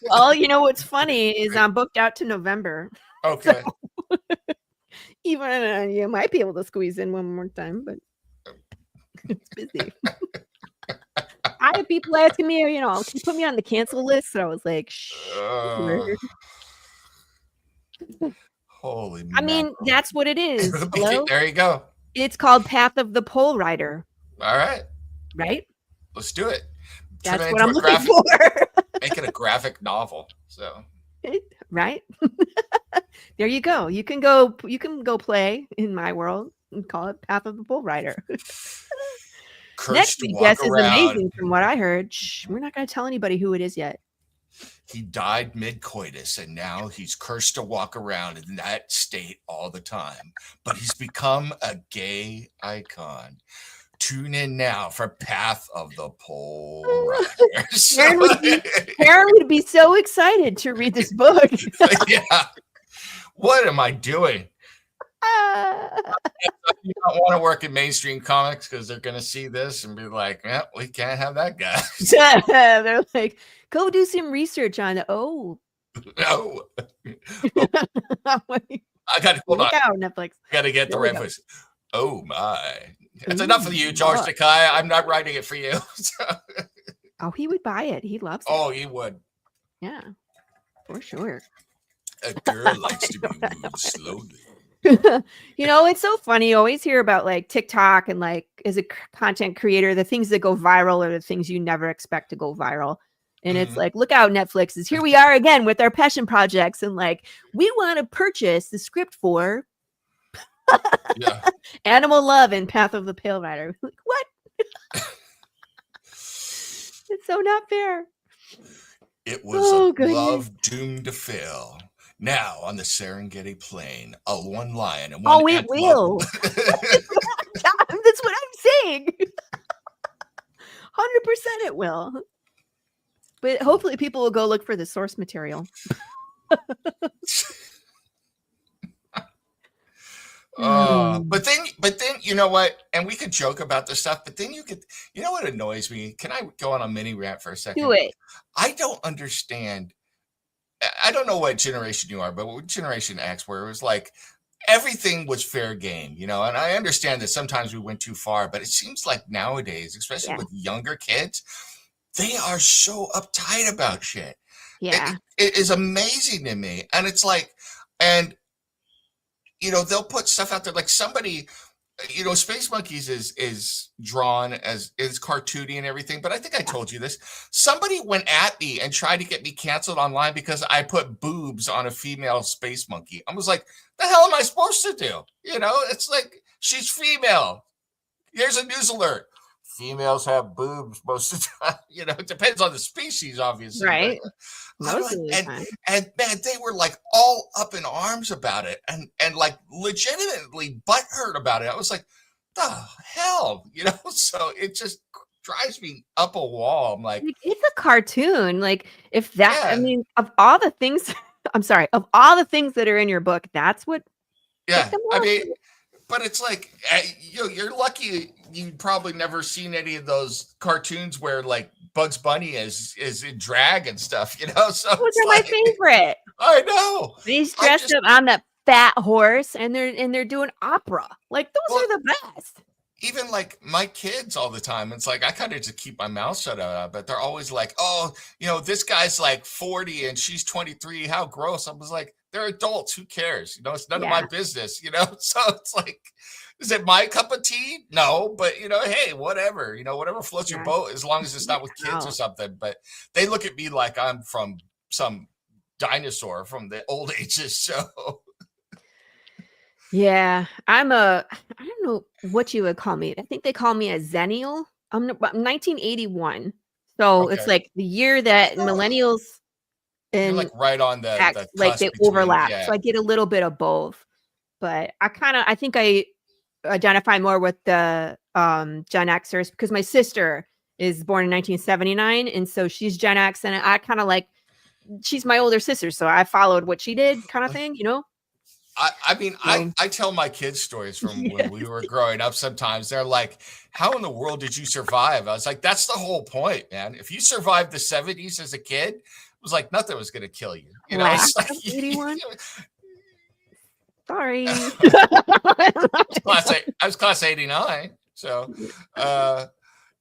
well, you know what's funny is I'm booked out to November. Okay. So, even you might be able to squeeze in one more time, but it's busy. I have people asking me, can you put me on the cancel list? So I was like, sure. Holy I mean, that's what it is. Hello? There you go. It's called Path of the Pole Rider. All right. Right? Let's do it. That's what I'm looking for. Make it a graphic novel. So right? There you go. You can go play in my world and call it Path of the Pole Rider. Next guess is amazing from what I heard. Shh, we're not going to tell anybody who it is yet. He died mid-coitus, and now he's cursed to walk around in that state all the time. But he's become a gay icon. Tune in now for Path of the Pole Rider. Karen would be so excited to read this book. Yeah. What am I doing? You don't want to work in mainstream comics because they're going to see this and be like, we can't have that guy. They're like, go do some research on it. Oh. No. I got to hold on. Out, Netflix. I got to get the right voice. Oh, my. That's enough of you, George Takei. I'm not writing it for you. Oh, he would buy it. He loves it. Oh, he would. Yeah, for sure. A girl likes to be moved slowly. It's so funny. You always hear about like TikTok and like as a content creator, the things that go viral are the things you never expect to go viral. And it's like, look out, Netflix is here we are again with our passion projects. And like, we want to purchase the script for Animal Love and Path of the Pale Rider. Like, what? It's so not fair. It was love doomed to fail. Now on the Serengeti Plain, a one lion and one it will. That's what I'm saying. 100% it will. But hopefully people will go look for the source material. But then you know what? And we could joke about this stuff, but then you know what annoys me? Can I go on a mini rant for a second? Do it. I don't understand. I don't know what generation you are, but what Generation X, where it was like everything was fair game, and I understand that sometimes we went too far, but it seems like nowadays, especially with younger kids, they are so uptight about shit. Yeah. It is amazing to me. And it's like, and they'll put stuff out there like somebody, Space Monkeys is drawn as is cartoony and everything. But I think I told you this. Somebody went at me and tried to get me canceled online because I put boobs on a female space monkey. I was like, the hell am I supposed to do? It's like, she's female. Here's a news alert. Females have boobs most of the time. It depends on the species, obviously. Right. And man, they were like all up in arms about it and like legitimately butthurt about it. I was like, the hell, so it just drives me up a wall. I'm like, Like, it's a cartoon. Like, if that, I yeah, mean, of all the things, I'm sorry, of all the things that are in your book, that's what ticked yeah. them I off? mean, but it's like, you're lucky you probably never seen any of those cartoons where like Bugs Bunny is in drag and stuff, So Those it's are my like, favorite. I know. And he's I dressed just up on that fat horse, and they're doing opera. Like, those well, are the best. even like my kids all the time, it's like I kind of just keep my mouth shut about it, but they're always like, oh, this guy's like 40 and she's 23. How gross. I was like, they're adults. Who cares? It's none of my Yeah, business, So it's like, is it my cup of tea? No, but hey, whatever, whatever floats your yeah. boat, as long as it's Get not with kids or out. something. But they look at me like I'm from some dinosaur from the old ages. So Yeah, I don't know what you would call me. I think they call me a zennial. I'm 1981. So it's okay. like the year that So millennials you're and like right on the X, like, cusp they between, overlap. yeah. So I get a little bit of both. But I think I identify more with the Gen Xers because my sister is born in 1979, and so she's Gen X, and I kind of like, she's my older sister, so I followed what she did, kind of Like, thing. I mean, So I tell my kids stories from when we yes, were growing up sometimes. They're like, "How in the world did you survive?" I was like, "That's the whole point, man. If you survived the '70s as a kid, it was like nothing was gonna kill you." class It's like of 81. Sorry. I was class '89. So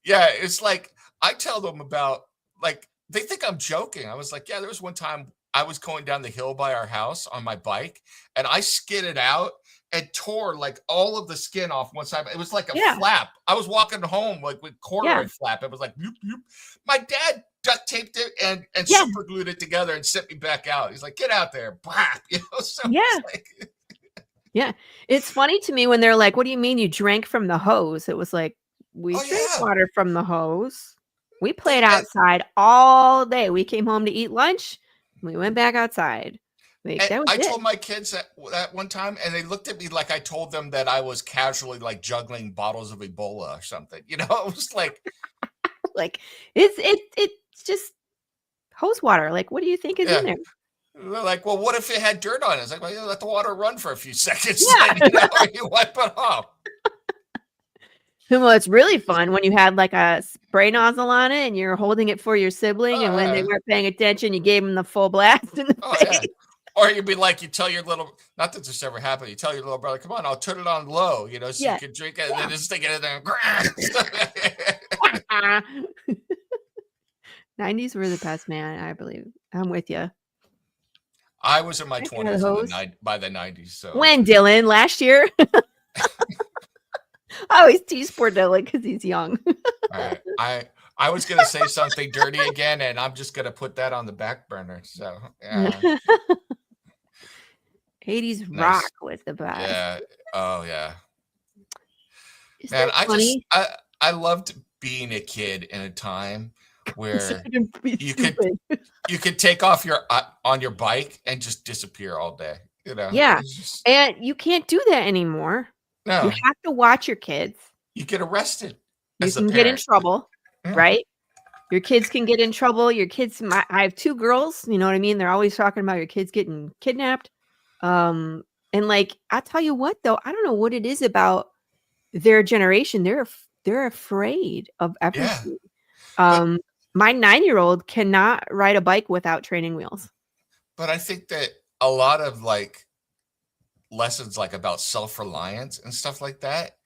yeah, it's like I tell them about, like, they think I'm joking. I was like, yeah, there was one time I was going down the hill by our house on my bike and I skidded out and tore like all of the skin off one side. It was like a Yeah, flap. I was walking home like with yeah, corduroy flap. It was like bloop, bloop. My dad duct taped it and yeah, super glued it together and sent me back out. He's like, get out there. Blah. So it's yeah, like, yeah. It's funny to me when they're like, "What do you mean you drank from the hose?" It was like, "We oh drank yeah. water from the hose. We They, played outside all day. We came home to eat lunch. We went back outside. Like, and that was I it." told my kids that one time, and they looked at me like I told them that I was casually like juggling bottles of Ebola or something. It was like, Like, it's just hose water. Like, what do you think is in yeah. there? They're like, well, what if it had dirt on it? It's like, well, you let the water run for a few seconds, then Yeah. you wipe it off. Well, it's really fun when you had, like, a spray nozzle on it and you're holding it for your sibling, and Oh when they yeah, weren't paying attention, you gave them the full blast in the oh face. yeah. Or you'd be like, you tell your little, not that this ever happened, you tell your little brother, come on, I'll turn it on low, so you Yeah, can drink it, and then yeah. just stick it in there. 90s were the best, man, I believe. I'm with you. I was in my Drank out of 20s the in hose. by the '90s, so When, Dylan? Last year? I always tease poor Dylan because he's young. I was gonna say something dirty again, and I'm just gonna put that on the back burner. So yeah, 80s rock nice. was the best. Yeah. Oh yeah. Isn't Man, that funny? I loved being a kid in a time So where I can be you could stupid. you could take off your on your bike and just disappear all day. Yeah, It's just and you can't do that anymore. You no, have to watch your kids. you get arrested You as a can get in parent. trouble, Yeah. right? Your kids can get in trouble. Your kids I have 2 girls, you know what I mean? They're always talking about your kids getting kidnapped. Um, and, like, I'll tell you what, though, I don't know what it is about their generation. They're afraid of Yeah. everything. But Um, my 9-year-old cannot ride a bike without training wheels. but I think that a lot of like lessons like about self-reliance and stuff like that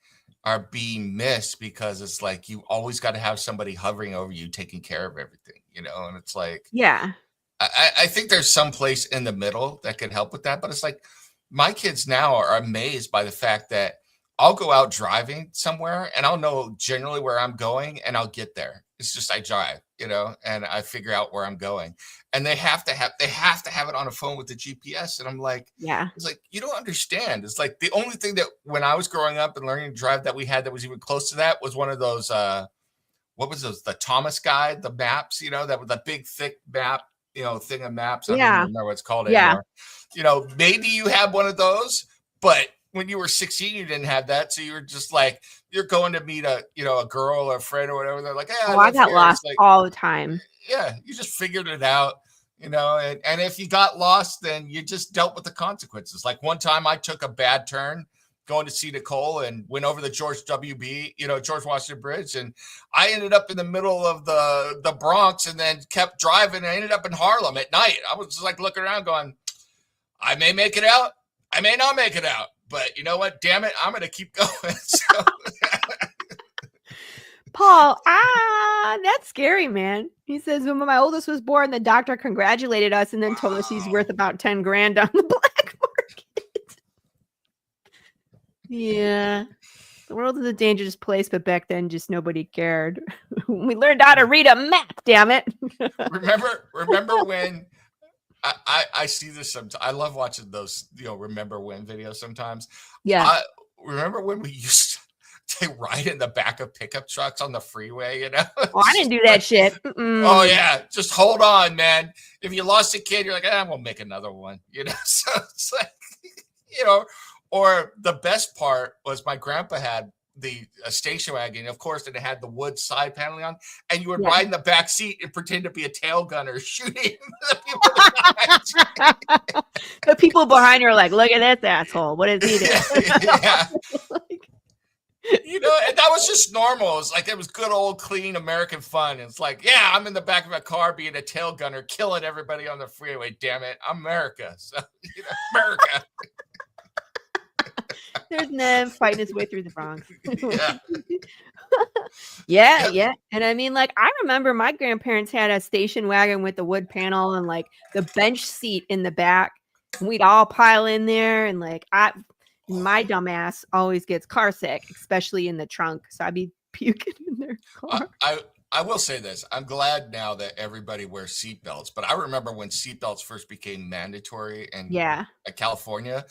are being missed because it's like you always got to have somebody hovering over you taking care of everything, and it's like Yeah. I think there's some place in the middle that could help with that, but it's like my kids now are amazed by the fact that I'll go out driving somewhere and I'll know generally where I'm going and I'll get there. It's just I drive, and I figure out where I'm going. And they have to have it on a phone with the GPS. And I'm like, Yeah. it's like you don't understand. It's like the only thing that when I was growing up and learning to drive that we had that was even close to that was one of those what was those, the Thomas guide, the maps, that was the big thick map, thing of maps. I don't even Yeah. remember what it's called Yeah. anymore. Maybe you have one of those, but when you were 16, you didn't have that. So you were just like, you're going to meet a, a girl or a friend or whatever. They're like, hey, I Oh, I live got here. It's lost like, all the time. yeah, you just figured it out, and if you got lost, then you just dealt with the consequences. Like one time I took a bad turn going to see Nicole and went over the George Washington Bridge. And I ended up in the middle of the Bronx and then kept driving and I ended up in Harlem at night. I was just like looking around going, I may make it out. I may not make it out, but you know what? Damn it. I'm going to keep going. So. Paul, that's scary, man. He says, when my oldest was born, the doctor congratulated us and then told us he's worth about 10 grand on the black market. Yeah. The world is a dangerous place, but back then just nobody cared. We learned how to read a map, damn it. Remember when I see this sometimes. I love watching those, remember when videos sometimes. Yeah. Remember when we used to ride in the back of pickup trucks on the freeway, Oh, I didn't do that shit. Oh yeah, just hold on, man. If you lost a kid, you're like, we'll make another one, So it's like, or the best part was my grandpa had the station wagon, of course, and it had the wood side paneling on, and you would ride in the back seat and pretend to be a tail gunner shooting the people behind. The people behind you are like, look at this asshole. What is he doing? Yeah. And that was just normal. It was good old clean American fun. It's like, yeah, I'm in the back of a car being a tail gunner, killing everybody on the freeway. Damn it, I'm America. So, America. There's Nev fighting his way through the Bronx. Yeah. Yeah. And I mean, I remember my grandparents had a station wagon with the wood panel and the bench seat in the back. And we'd all pile in there. And my dumbass always gets car sick, especially in the trunk. So I'd be puking in their car. I will say this. I'm glad now that everybody wears seatbelts. But I remember when seatbelts first became mandatory in California.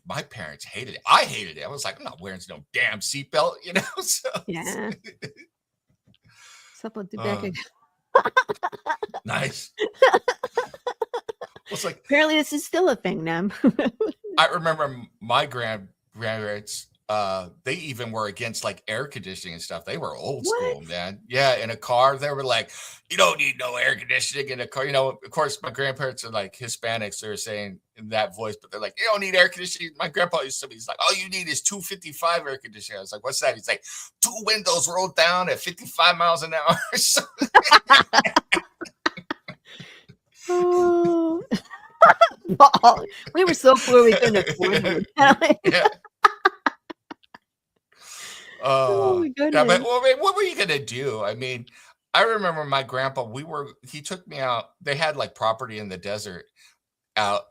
My parents hated it. I hated it. I was like, I'm not wearing no damn seatbelt, So yeah. Nice. Well, apparently this is still a thing now. I remember my grandparents. They even were against air conditioning and stuff. They were old school, man. Yeah, in a car, they were like, you don't need no air conditioning in a car. Of course, my grandparents are Hispanics. They're saying in that voice, but they're like, you don't need air conditioning. My grandpa used to be, he's like, all you need is 255 air conditioning. I was like, what's that? He's like, 2 windows rolled down at 55 miles an hour. Oh. We were so cool we couldn't afford it. Yeah. Oh my goodness. Yeah, but what were you gonna do? I mean, I remember my grandpa. He took me out. They had property in the desert out,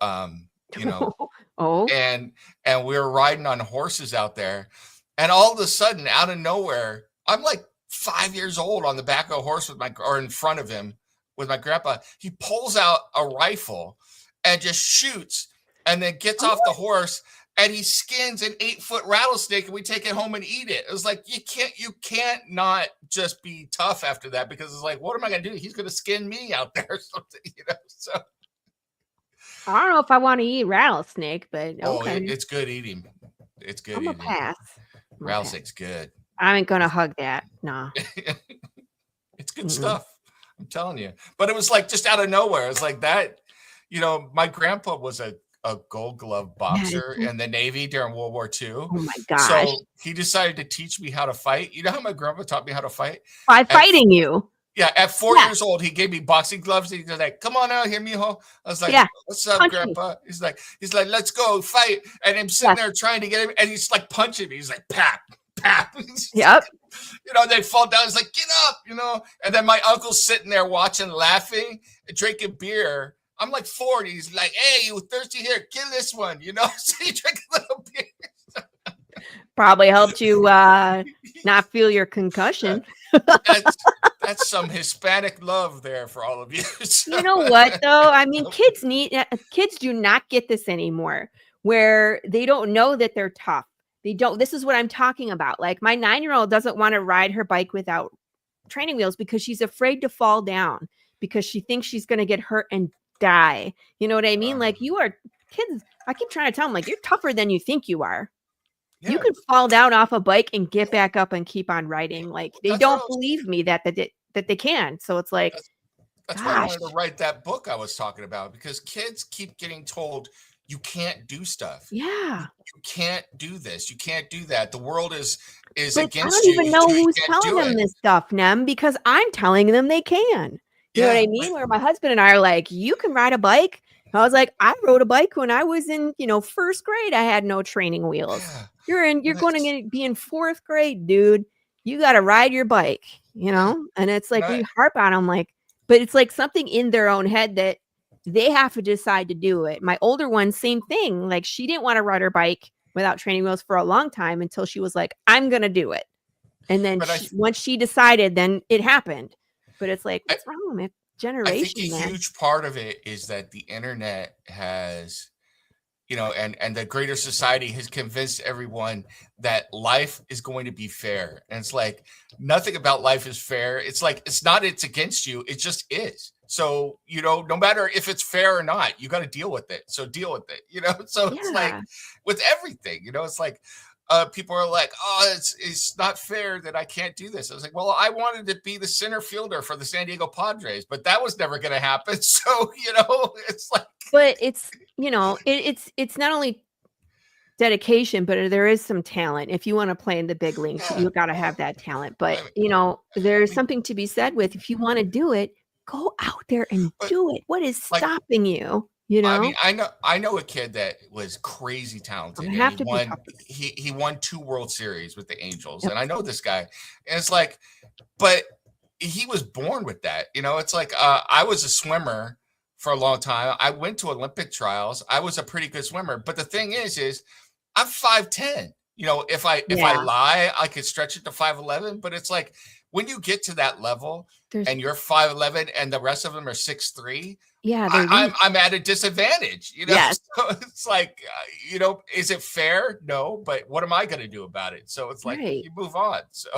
Oh. and we were riding on horses out there, and all of a sudden, out of nowhere, I'm 5 years old on the back of a horse or in front of him with my grandpa. He pulls out a rifle and just shoots, and then gets off the horse. And he skins an 8-foot rattlesnake, and we take it home and eat it. It was like, you can't not just be tough after that, because it's like, what am I going to do? He's going to skin me out there or something, So I don't know if I want to eat rattlesnake, but okay. It's good eating. It's good. I'm gonna pass. Rattlesnake's good. I ain't gonna hug that. No. It's good stuff. I'm telling you. But it was just out of nowhere. It's like that. My grandpa was a Gold Glove boxer in the Navy during World War II. Oh my gosh. So he decided to teach me how to fight. You know how my grandpa taught me how to fight? By fighting you. Yeah, at 4 years old, he gave me boxing gloves. He was like, come on out here, mijo. I was like, what's up, punch Grandpa? Me. He's like, let's go fight. And I'm sitting there trying to get him, and he's punching me. He's like, pap, pap. Yep. They fall down. He's like, get up, And then my uncle's sitting there watching, laughing, drinking beer. I'm 40. He's like, hey, you thirsty? Here, kill this one, So you drink a little beer. Probably helped you not feel your concussion. That's some Hispanic love there for all of you. So. You know what, though? I mean, kids do not get this anymore, where they don't know that they're tough. They don't. This is what I'm talking about. My 9-year-old doesn't want to ride her bike without training wheels because she's afraid to fall down, because she thinks she's going to get hurt and die. You know what I mean? You are kids, I keep trying to tell them, like, you're tougher than you think you are. You Yeah, can fall down off a bike and get back up and keep on riding. Like, they that's what I don't was. believe me that they can. So it's like, That's, that's why I gosh, wanted to write that book I was talking about, because kids keep getting told you can't do stuff. yeah. You can't do this. You can't do that. The world is But I against don't you. even know You who's can't telling do them it. this stuff, Nem, because I'm telling them they can. You know what I Yeah, mean? Where my husband and I are like, you can ride a bike. I was like, I rode a bike when I was in, first grade. I had no training wheels. yeah. You're And going it's to be in fourth grade, dude. You got to ride your bike, yeah. And it's And like we harp on them, like, but it's like something in their own head that they have to decide to do it. My older one, same thing. Like, she didn't want to ride her bike without training wheels for a long time until she was like, I'm going to do it. And then but once she decided, then it happened. But it's like, I what's wrong with I think a generation, man? huge part of it is that the internet has, and the greater society has convinced everyone that life is going to be fair. And it's like nothing about life is fair. It's like it's against you. It just is. So, no matter if it's fair or not, you got to deal with it. So deal with it, So it's like Yeah. with everything, it's like people are like, oh, it's not fair that I can't do this. I was like, well, I wanted to be the center fielder for the San Diego Padres, but that was never going to happen. So, it's like, But it's, it's not only dedication, but there is some talent. If you want to play in the big leagues, yeah, you got to have well, that talent. But, I, I there's mean, something to be said with if you want to do it, go out there and but do it. What is like, stopping you? I mean, I know a kid that was crazy I'm talented, gonna and have he to be won tough. he won 2 World Series with the Angels, Yep. and I know this guy, and it's like, but he was born with that, it's like, I was a swimmer for a long time. I went to Olympic trials. I was a pretty good swimmer, but the thing is I'm 5'10". If I Yeah. lie, I could stretch it to 5'11", but it's like when you get to that level There's, and you're 5'11" and the rest of them are 6'3", yeah, they're I'm weak. I'm at a disadvantage, Yes. So it's like, is it fair? No, but what am I going to do about it? So it's like Right. you move on. So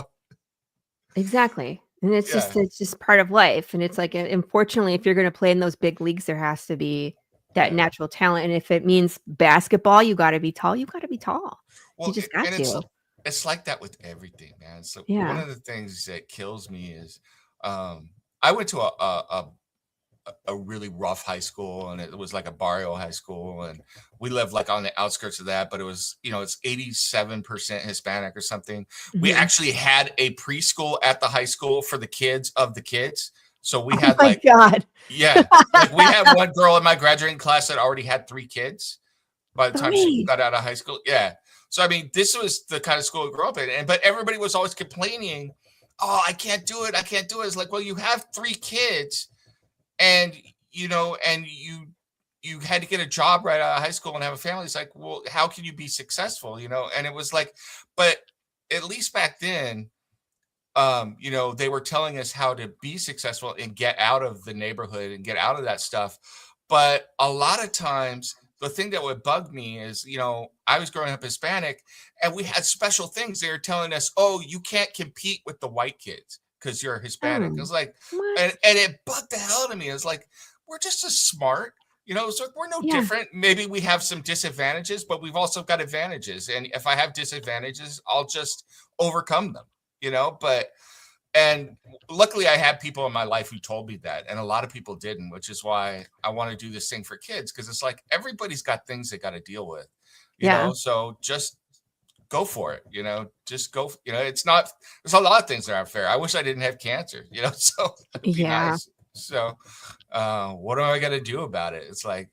Exactly. And yeah, it's just part of life. And it's like, unfortunately, if you're going to play in those big leagues, there has to be that yeah. natural talent. And if it means basketball, you got to be tall. You got to be tall. You Well, just got and to. it's like that with everything, man. So one Yeah. of the things that kills me is, I went to a really rough high school, and it was like a barrio high school, and we lived like on the outskirts of that, but it was, it's 87% Hispanic or something. We Mhm. actually had a preschool at the high school for the kids of the kids. So we Oh had my like, God. yeah, like we had one girl in my graduating class that already had 3 kids by the time she 3. got out of high school. Yeah. So I mean, this was the kind of school I grew up in, but everybody was always complaining, "Oh, I can't do it. I can't do it." It's like, well, you have 3 kids, and you had to get a job right out of high school and have a family. It's like, well, how can you be successful? And it was like, but at least back then, they were telling us how to be successful and get out of the neighborhood and get out of that stuff. But a lot of times, the thing that would bug me is, I was growing up Hispanic, and we had special things. They were telling us, oh, you can't compete with the white kids because you're Hispanic. It Oh, was like, what? and it bugged the hell out of me. It's like, we're just as smart. So we're no Yeah. different. Maybe we have some disadvantages, but we've also got advantages. And if I have disadvantages, I'll just overcome them, but and luckily I had people in my life who told me that, and a lot of people didn't, which is why I want to do this thing for kids, because it's like everybody's got things they got to deal with, Yeah. so just go for it, just go, it's not, there's a lot of things that aren't fair. I wish I didn't have cancer, so it'd be Yeah. nice. So what am I going to do about it? It's like,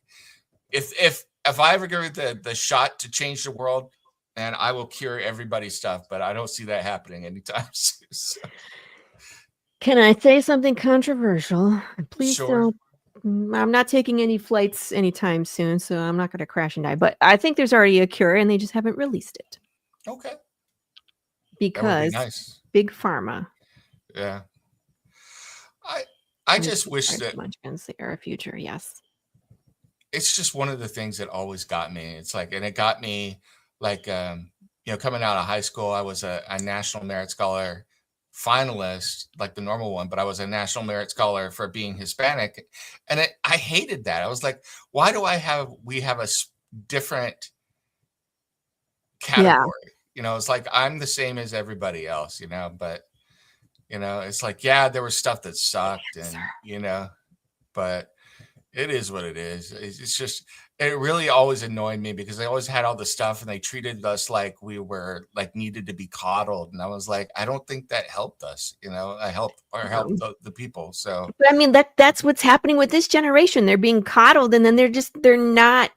if I ever give the shot to change the world, and I will cure everybody's stuff, but I don't see that happening anytime soon. So, Can I say something controversial? Please sure. don't. I'm not taking any flights anytime soon, so I'm not going to crash and die. But I think there's already a cure, and they just haven't released it Okay. That would be because nice. big pharma Yeah. I I and just wish prescribed that munchkins are a future. Yes. it's just one of the things that always got me. It's like, and it got me like, coming out of high school, I was a National Merit Scholar finalist, like the normal one, but I was a National Merit Scholar for being Hispanic. And I hated that. I was like, why do we have different Yeah. category. It's like I'm the same as everybody else, but it's like, yeah, there was stuff that sucked Sir. and, but it is what it is. It's just, it really always annoyed me because they always had all the stuff and they treated us like we were like needed to be coddled. And I was like, I don't think that helped us, I helped the people. So, but I mean, that's what's happening with this generation. They're being coddled and then they're not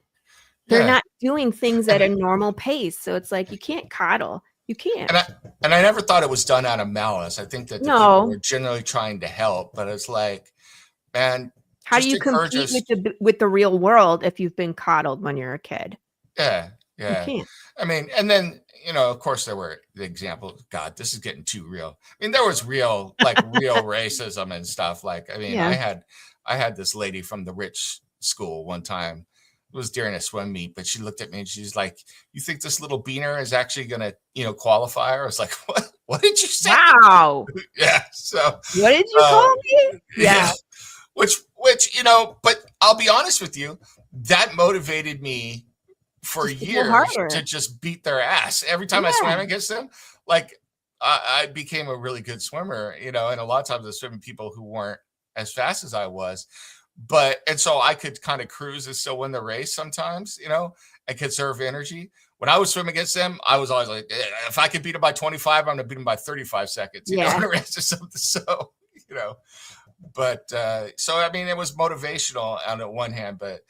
doing things at a normal pace. So it's like, you can't coddle. You can't. And I never thought it was done out of malice. I think that the people were generally trying to help, but it's like, man, how do you compete with the real world if you've been coddled when you're a kid? Yeah. You can't. I mean, and then, of course there were the examples. God, this is getting too real. I mean, there was real racism and stuff. Like, I mean, I had this lady from the rich school one time. It was during a swim meet, but she looked at me and she's like, "You think this little beaner is actually gonna, qualify?" I was like, "What? What did you say?" Wow. Yeah. So what did you call me? Yeah. Which, but I'll be honest with you, that motivated me for years to just beat their ass. Every time I swam against them, like I became a really good swimmer, and a lot of times I was swimming people who weren't as fast as I was. And so I could kind of cruise and still win the race sometimes, and conserve energy. When I was swimming against them, I was always like, if I could beat them by 25, I'm going to beat them by 35 seconds, in a race or something. So, but so, I mean, it was motivational on the one hand, but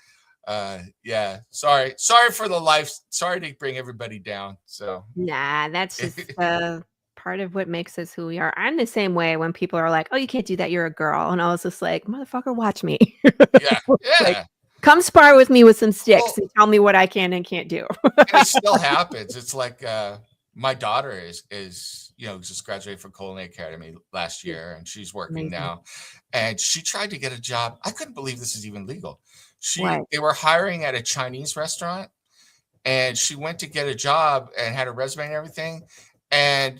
yeah, sorry for the life. Sorry to bring everybody down. So, nah, that's just part of what makes us who we are. I'm the same way when people are like, "Oh, you can't do that. You're a girl." And I was just like, "Motherfucker, watch me." Yeah. Like, come spar with me with some sticks and tell me what I can and can't do. And it still happens. It's like my daughter is just graduated from Culinary Academy last year, and she's working now. And she tried to get a job. I couldn't believe this is even legal. They were hiring at a Chinese restaurant, and she went to get a job and had a resume and everything. And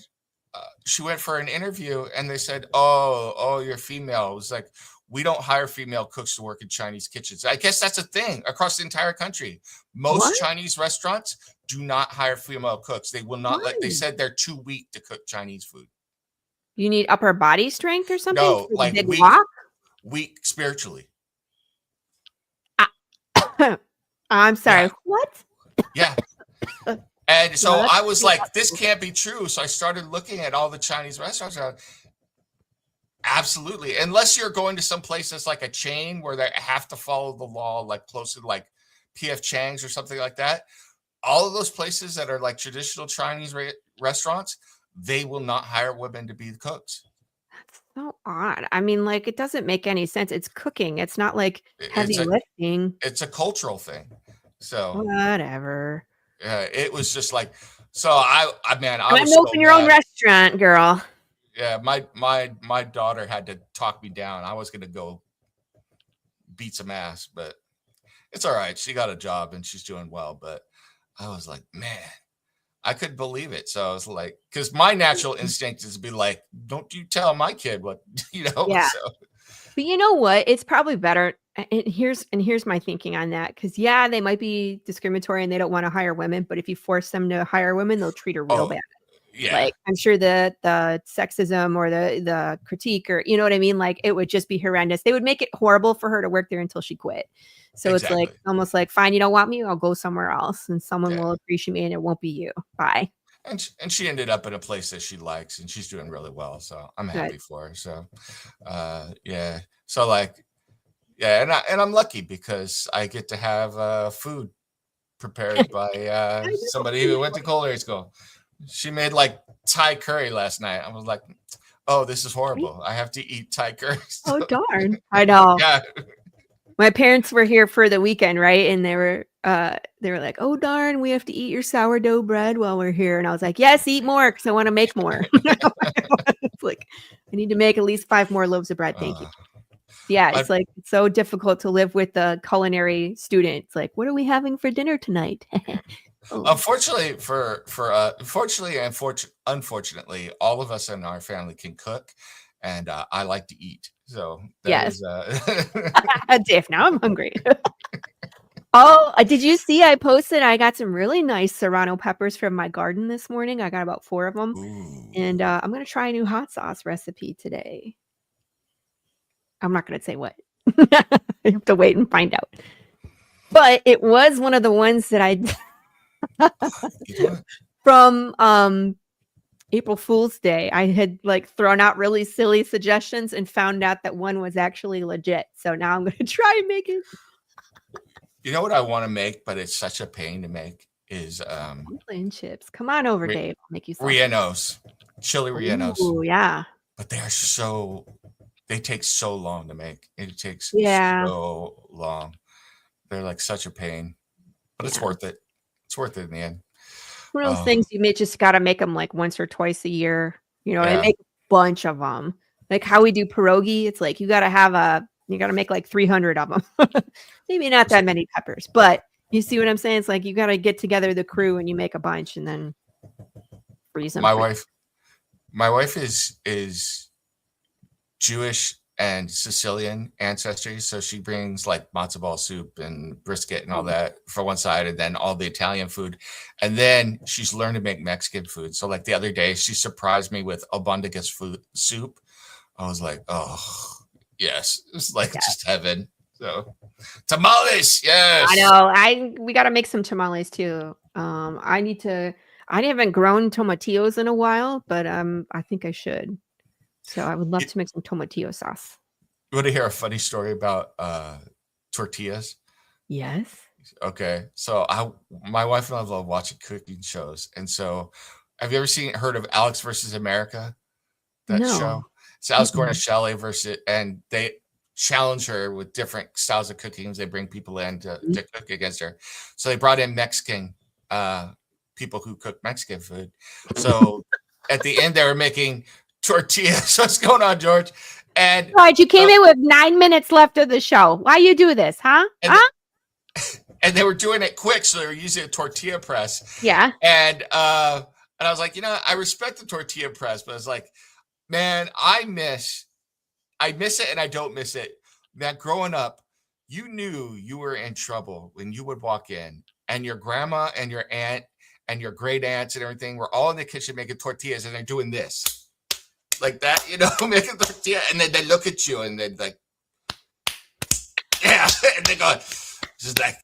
she went for an interview, and they said, "Oh, you're female." It was like, we don't hire female cooks to work in Chinese kitchens. I guess that's a thing across the entire country. Most Chinese restaurants do not hire female cooks. They will not they said they're too weak to cook Chinese food. You need upper body strength or something? No, like weak spiritually. I'm sorry. Yeah. What? Yeah. And so I was like, this can't be true. So I started looking at all the Chinese restaurants. Absolutely. Unless you're going to some place that's like a chain where they have to follow the law, like close to like P.F. Chang's or something like that. All of those places that are like traditional Chinese restaurants, they will not hire women to be the cooks. That's so odd. I mean, like, it doesn't make any sense. It's cooking. It's not like heavy lifting. It's a cultural thing. So whatever. It was just like, so I was open your own restaurant, girl. Yeah, my daughter had to talk me down. I was gonna go beat some ass, but it's all right. She got a job and she's doing well. But I was like, man, I couldn't believe it. So I was like, because my natural instinct is to be like, don't you tell my kid what, Yeah. So. But you know what? It's probably better. And here's my thinking on that. Because they might be discriminatory and they don't want to hire women. But if you force them to hire women, they'll treat her real bad. Yeah. Like, I'm sure the sexism or the critique, or you know what I mean? Like, it would just be horrendous. They would make it horrible for her to work there until she quit. So It's like almost like, fine, you don't want me, I'll go somewhere else and someone will appreciate me and it won't be you. Bye. And she ended up in a place that she likes and she's doing really well. So I'm happy for her. So yeah. So like, yeah, and I'm lucky because I get to have food prepared by somebody who went to culinary school. She made like Thai curry last night. I was like, oh, this is horrible. I have to eat Thai curry. So, oh, darn. I know. Yeah. My parents were here for the weekend, right? And they were like, oh, darn, we have to eat your sourdough bread while we're here. And I was like, yes, eat more because I want to make more. It's like, I need to make at least 5 more loaves of bread. Thank you. Yeah, it's like, it's so difficult to live with a culinary student. It's like, what are we having for dinner tonight? Unfortunately, unfortunately, all of us in our family can cook, and I like to eat. So yes, Dave. Now I'm hungry. Oh, did you see I posted I got some really nice serrano peppers from my garden this morning. I got about 4 of them, Ooh. and, I'm gonna try a new hot sauce recipe today. I'm not gonna say what. You have to wait and find out. But it was one of the ones that I You know what? from, April Fool's Day, I had, like, thrown out really silly suggestions and found out that one was actually legit, so now I'm gonna try and make it. You know what I wanna make, but it's such a pain to make is, Dumpling chips. Come on over, Ri Dave. I'll make you sausage. Riennos, chili Riennos, Ooh, yeah. but they take so long to make. It takes Yeah, so long. They're, like, such a pain, but it's yeah. worth it. It's worth it in the end. One of those Oh, things you may just gotta make them, like, once or twice a year, and yeah. make a bunch of them. Like how we do pierogi, it's like you gotta make, like, 300 of them. Maybe not that many peppers, but you see what I'm saying? It's like you gotta get together the crew and you make a bunch and then freeze them My for wife my wife is Jewish and Sicilian ancestry, so she brings like matzo ball soup and brisket and all oh, that for one side, and then all the Italian food, and then she's learned to make Mexican food. So like the other day, she surprised me with abundagus food soup. I was like, oh yes, it's like yeah. just heaven. So tamales, I yes. know. We gotta make some tamales too. I haven't grown tomatillos in a while, but, I think I should. So I would love You, to make some tomatillo sauce. you want to hear a funny story about tortillas? Yes. Okay, so my wife and I love watching cooking shows, and so have you ever heard of Alex versus America? That No. show? It's Alex Mm-mm. Shelley versus, and they challenge her with different styles of cooking. They bring people in Mhm. to cook against her. So they brought in Mexican people who cook Mexican food. So at the end, they were making tortillas. What's going on, George? And Right, you came uh, in with 9 minutes left of the show. Why you do this, huh? and Huh? and they were doing it quick, so they were using a tortilla press. Yeah. And I was like, I respect the tortilla press, but it's like, man, I miss it and I don't miss it. Man, growing up, you knew you were in trouble when you would walk in and your grandma and your aunt and your great aunts and everything were all in the kitchen making tortillas and they're doing this like that, making tortilla. And then they look at you and they're like, yeah. And they go, just like,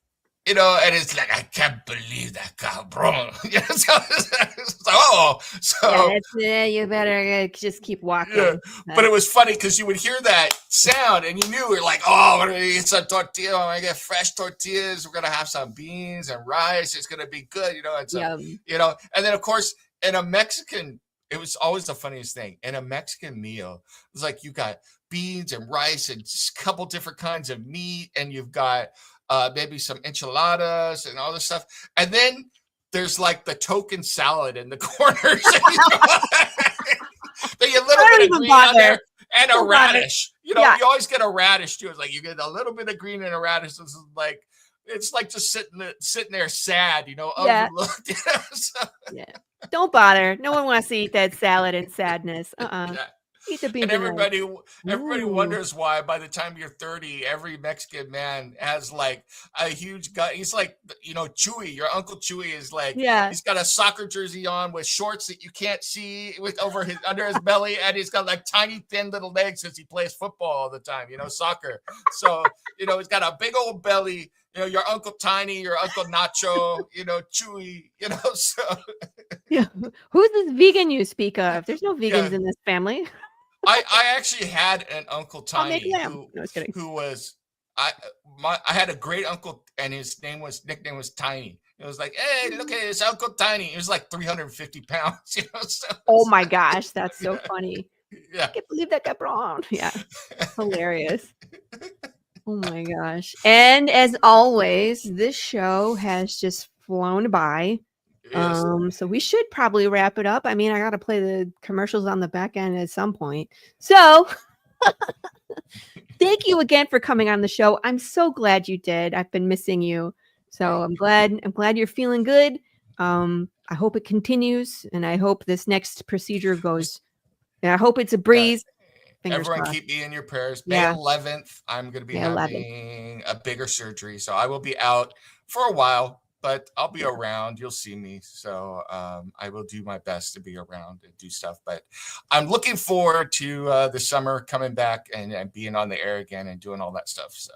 and it's like, I can't believe that cabron. So it's like, oh, Yeah, so you better, just keep yeah, walking. but it That's was funny because you would hear that sound and you knew we are like, oh, we're gonna eat some tortilla. We're gonna get fresh tortillas. We're gonna have some beans and rice. It's gonna be good, and some, yum. and then of course in a Mexican, it was always the funniest thing. In a Mexican meal, it was like you got beans and rice and just a couple different kinds of meat, and you've got maybe some enchiladas and all this stuff. And then there's like the token salad in the corners. Then a little I bit don't of even green on bother. there and a Don't bother. radish. Yeah, You always get a radish too. It's like you get a little bit of green and a radish. This is like it's like just sitting there sad, yeah, overlooked. So, yeah. Don't bother. No one wants to eat that salad and sadness. yeah. Eat the And beans and rice. everybody Ooh. wonders why by the time you're 30, every Mexican man has like a huge gut. He's like, Chewy, your Uncle Chewy is like, Yeah. he's got a soccer jersey on with shorts that you can't see with under his belly, and he's got like tiny thin little legs because he plays football all the time, soccer. So, he's got a big old belly, your Uncle Tiny, your Uncle Nacho, Chewy, so Yeah. Who's this vegan you speak of? There's no vegans yeah. in this family. I actually had an Uncle I'll make Tiny lamb. No, just kidding. who was I had a great uncle and his nickname was Tiny. It was like, hey, look at his Uncle Tiny. He was like 350 pounds, so Oh my gosh, that's so funny. I yeah. can't believe that got wrong. Yeah, hilarious. Oh my gosh. And as always, this show has just flown by. Yes. So we should probably wrap it up. I mean, I got to play the commercials on the back end at some point. So thank you again for coming on the show. I'm so glad you did. I've been missing you. So Oh, I'm glad you're feeling good. I hope it continues and I hope this next procedure goes. And I hope it's a yeah. breeze. Fingers everyone crossed. keep me in your prayers. May Yeah. 11th, I'm going to be May 11th. having a bigger surgery. So I will be out for a while, but I'll be around. You'll see me. So I will do my best to be around and do stuff. But I'm looking forward to the summer coming back and being on the air again and doing all that stuff. So,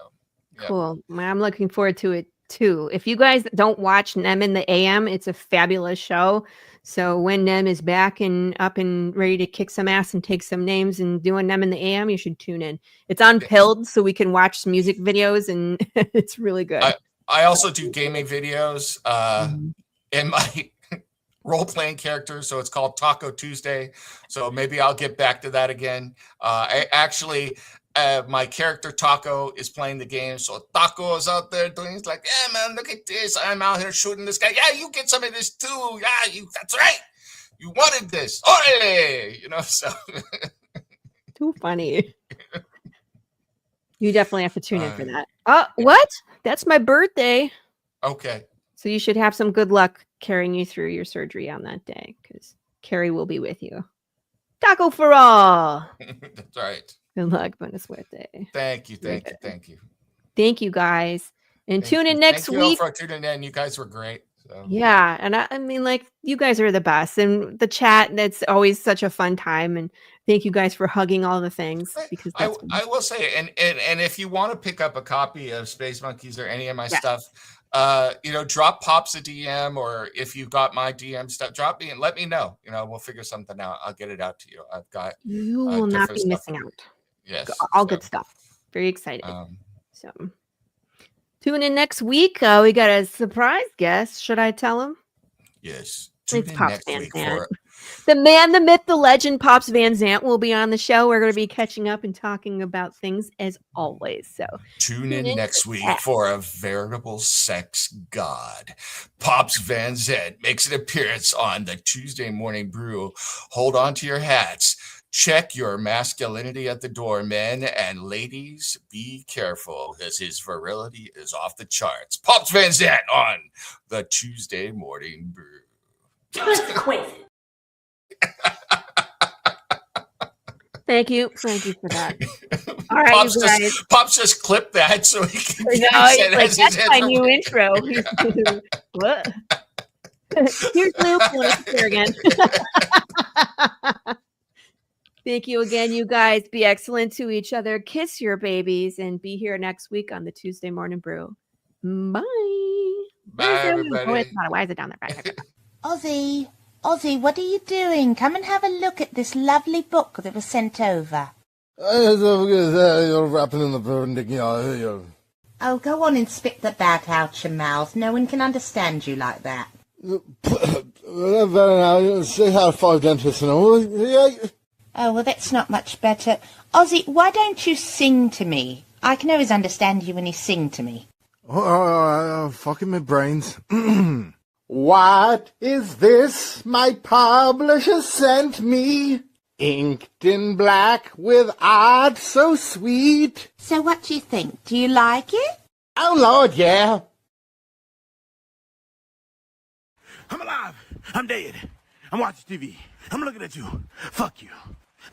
yeah. Cool. Well, I'm looking forward to it too. If you guys don't watch Nem in the AM, it's a fabulous show. So when Nem is back and up and ready to kick some ass and take some names and doing Nem in the AM, you should tune in. It's on Pilled, so we can watch some music videos, and it's really good. I also do gaming videos in my role-playing character, so it's called Taco Tuesday. So maybe I'll get back to that again. My character Taco is playing the game, so Taco is out there doing. He's like, "Yeah, man, look at this! I'm out here shooting this guy. Yeah, you get some of this too. Yeah, that's right. You wanted this. Ore!" So Too funny. You definitely have to tune in for that. Oh, what? That's my birthday. Okay. So you should have some good luck carrying you through your surgery on that day, because Carrie will be with you. Taco for all. That's right. Good luck, bonus birthday. Thank you. Thank you, guys. And tune in next week. Thank you all for tuning in. You guys were great. So. Yeah. And I mean, like, you guys are the best. And the chat, that's always such a fun time. And thank you guys for hugging all the things. Because I will say, and if you want to pick up a copy of Space Monkeys or any of my stuff, drop Pops a DM, or if you got my DM stuff, drop me and let me know. We'll figure something out. I'll get it out to you. I've got. You will not be missing out. Yes. All good stuff. Very excited. So tune in next week. We got a surprise guest. Should I tell him? Yes. It's Pops Van Zant. The man, the myth, the legend, Pops Van Zant will be on the show. We're going to be catching up and talking about things as always. So tune in next week for a veritable sex god. Pops Van Zant makes an appearance on the Tuesday Morning Brew. Hold on to your hats. Check your masculinity at the door, men, and ladies, be careful, as his virility is off the charts. Pops Van Zant on the Tuesday Morning Brew. Thank you for that. All right, you guys. Pops just clipped that so he can. That's my new intro. What? Here's Luke. Here again. Thank you again, you guys. Be excellent to each other. Kiss your babies, and be here next week on the Tuesday Morning Brew. Bye. Bye, everybody. Why is it down there? Ozzy, what are you doing? Come and have a look at this lovely book that was sent over. You're wrapping in the burning. Oh, go on and spit the bat out your mouth. No one can understand you like that. See how 5 dentists and all. Oh, well, that's not much better. Ozzy, why don't you sing to me? I can always understand you when you sing to me. Fucking my brains. What is this my publisher sent me? Inked in black with art so sweet. So what do you think? Do you like it? Oh, Lord, yeah. I'm alive. I'm dead. I'm watching TV. I'm looking at you. Fuck you.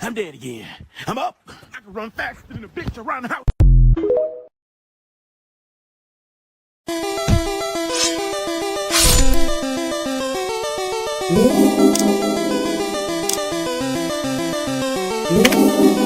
I'm dead again. I'm up. I can run faster than a bitch around the house. Yeah.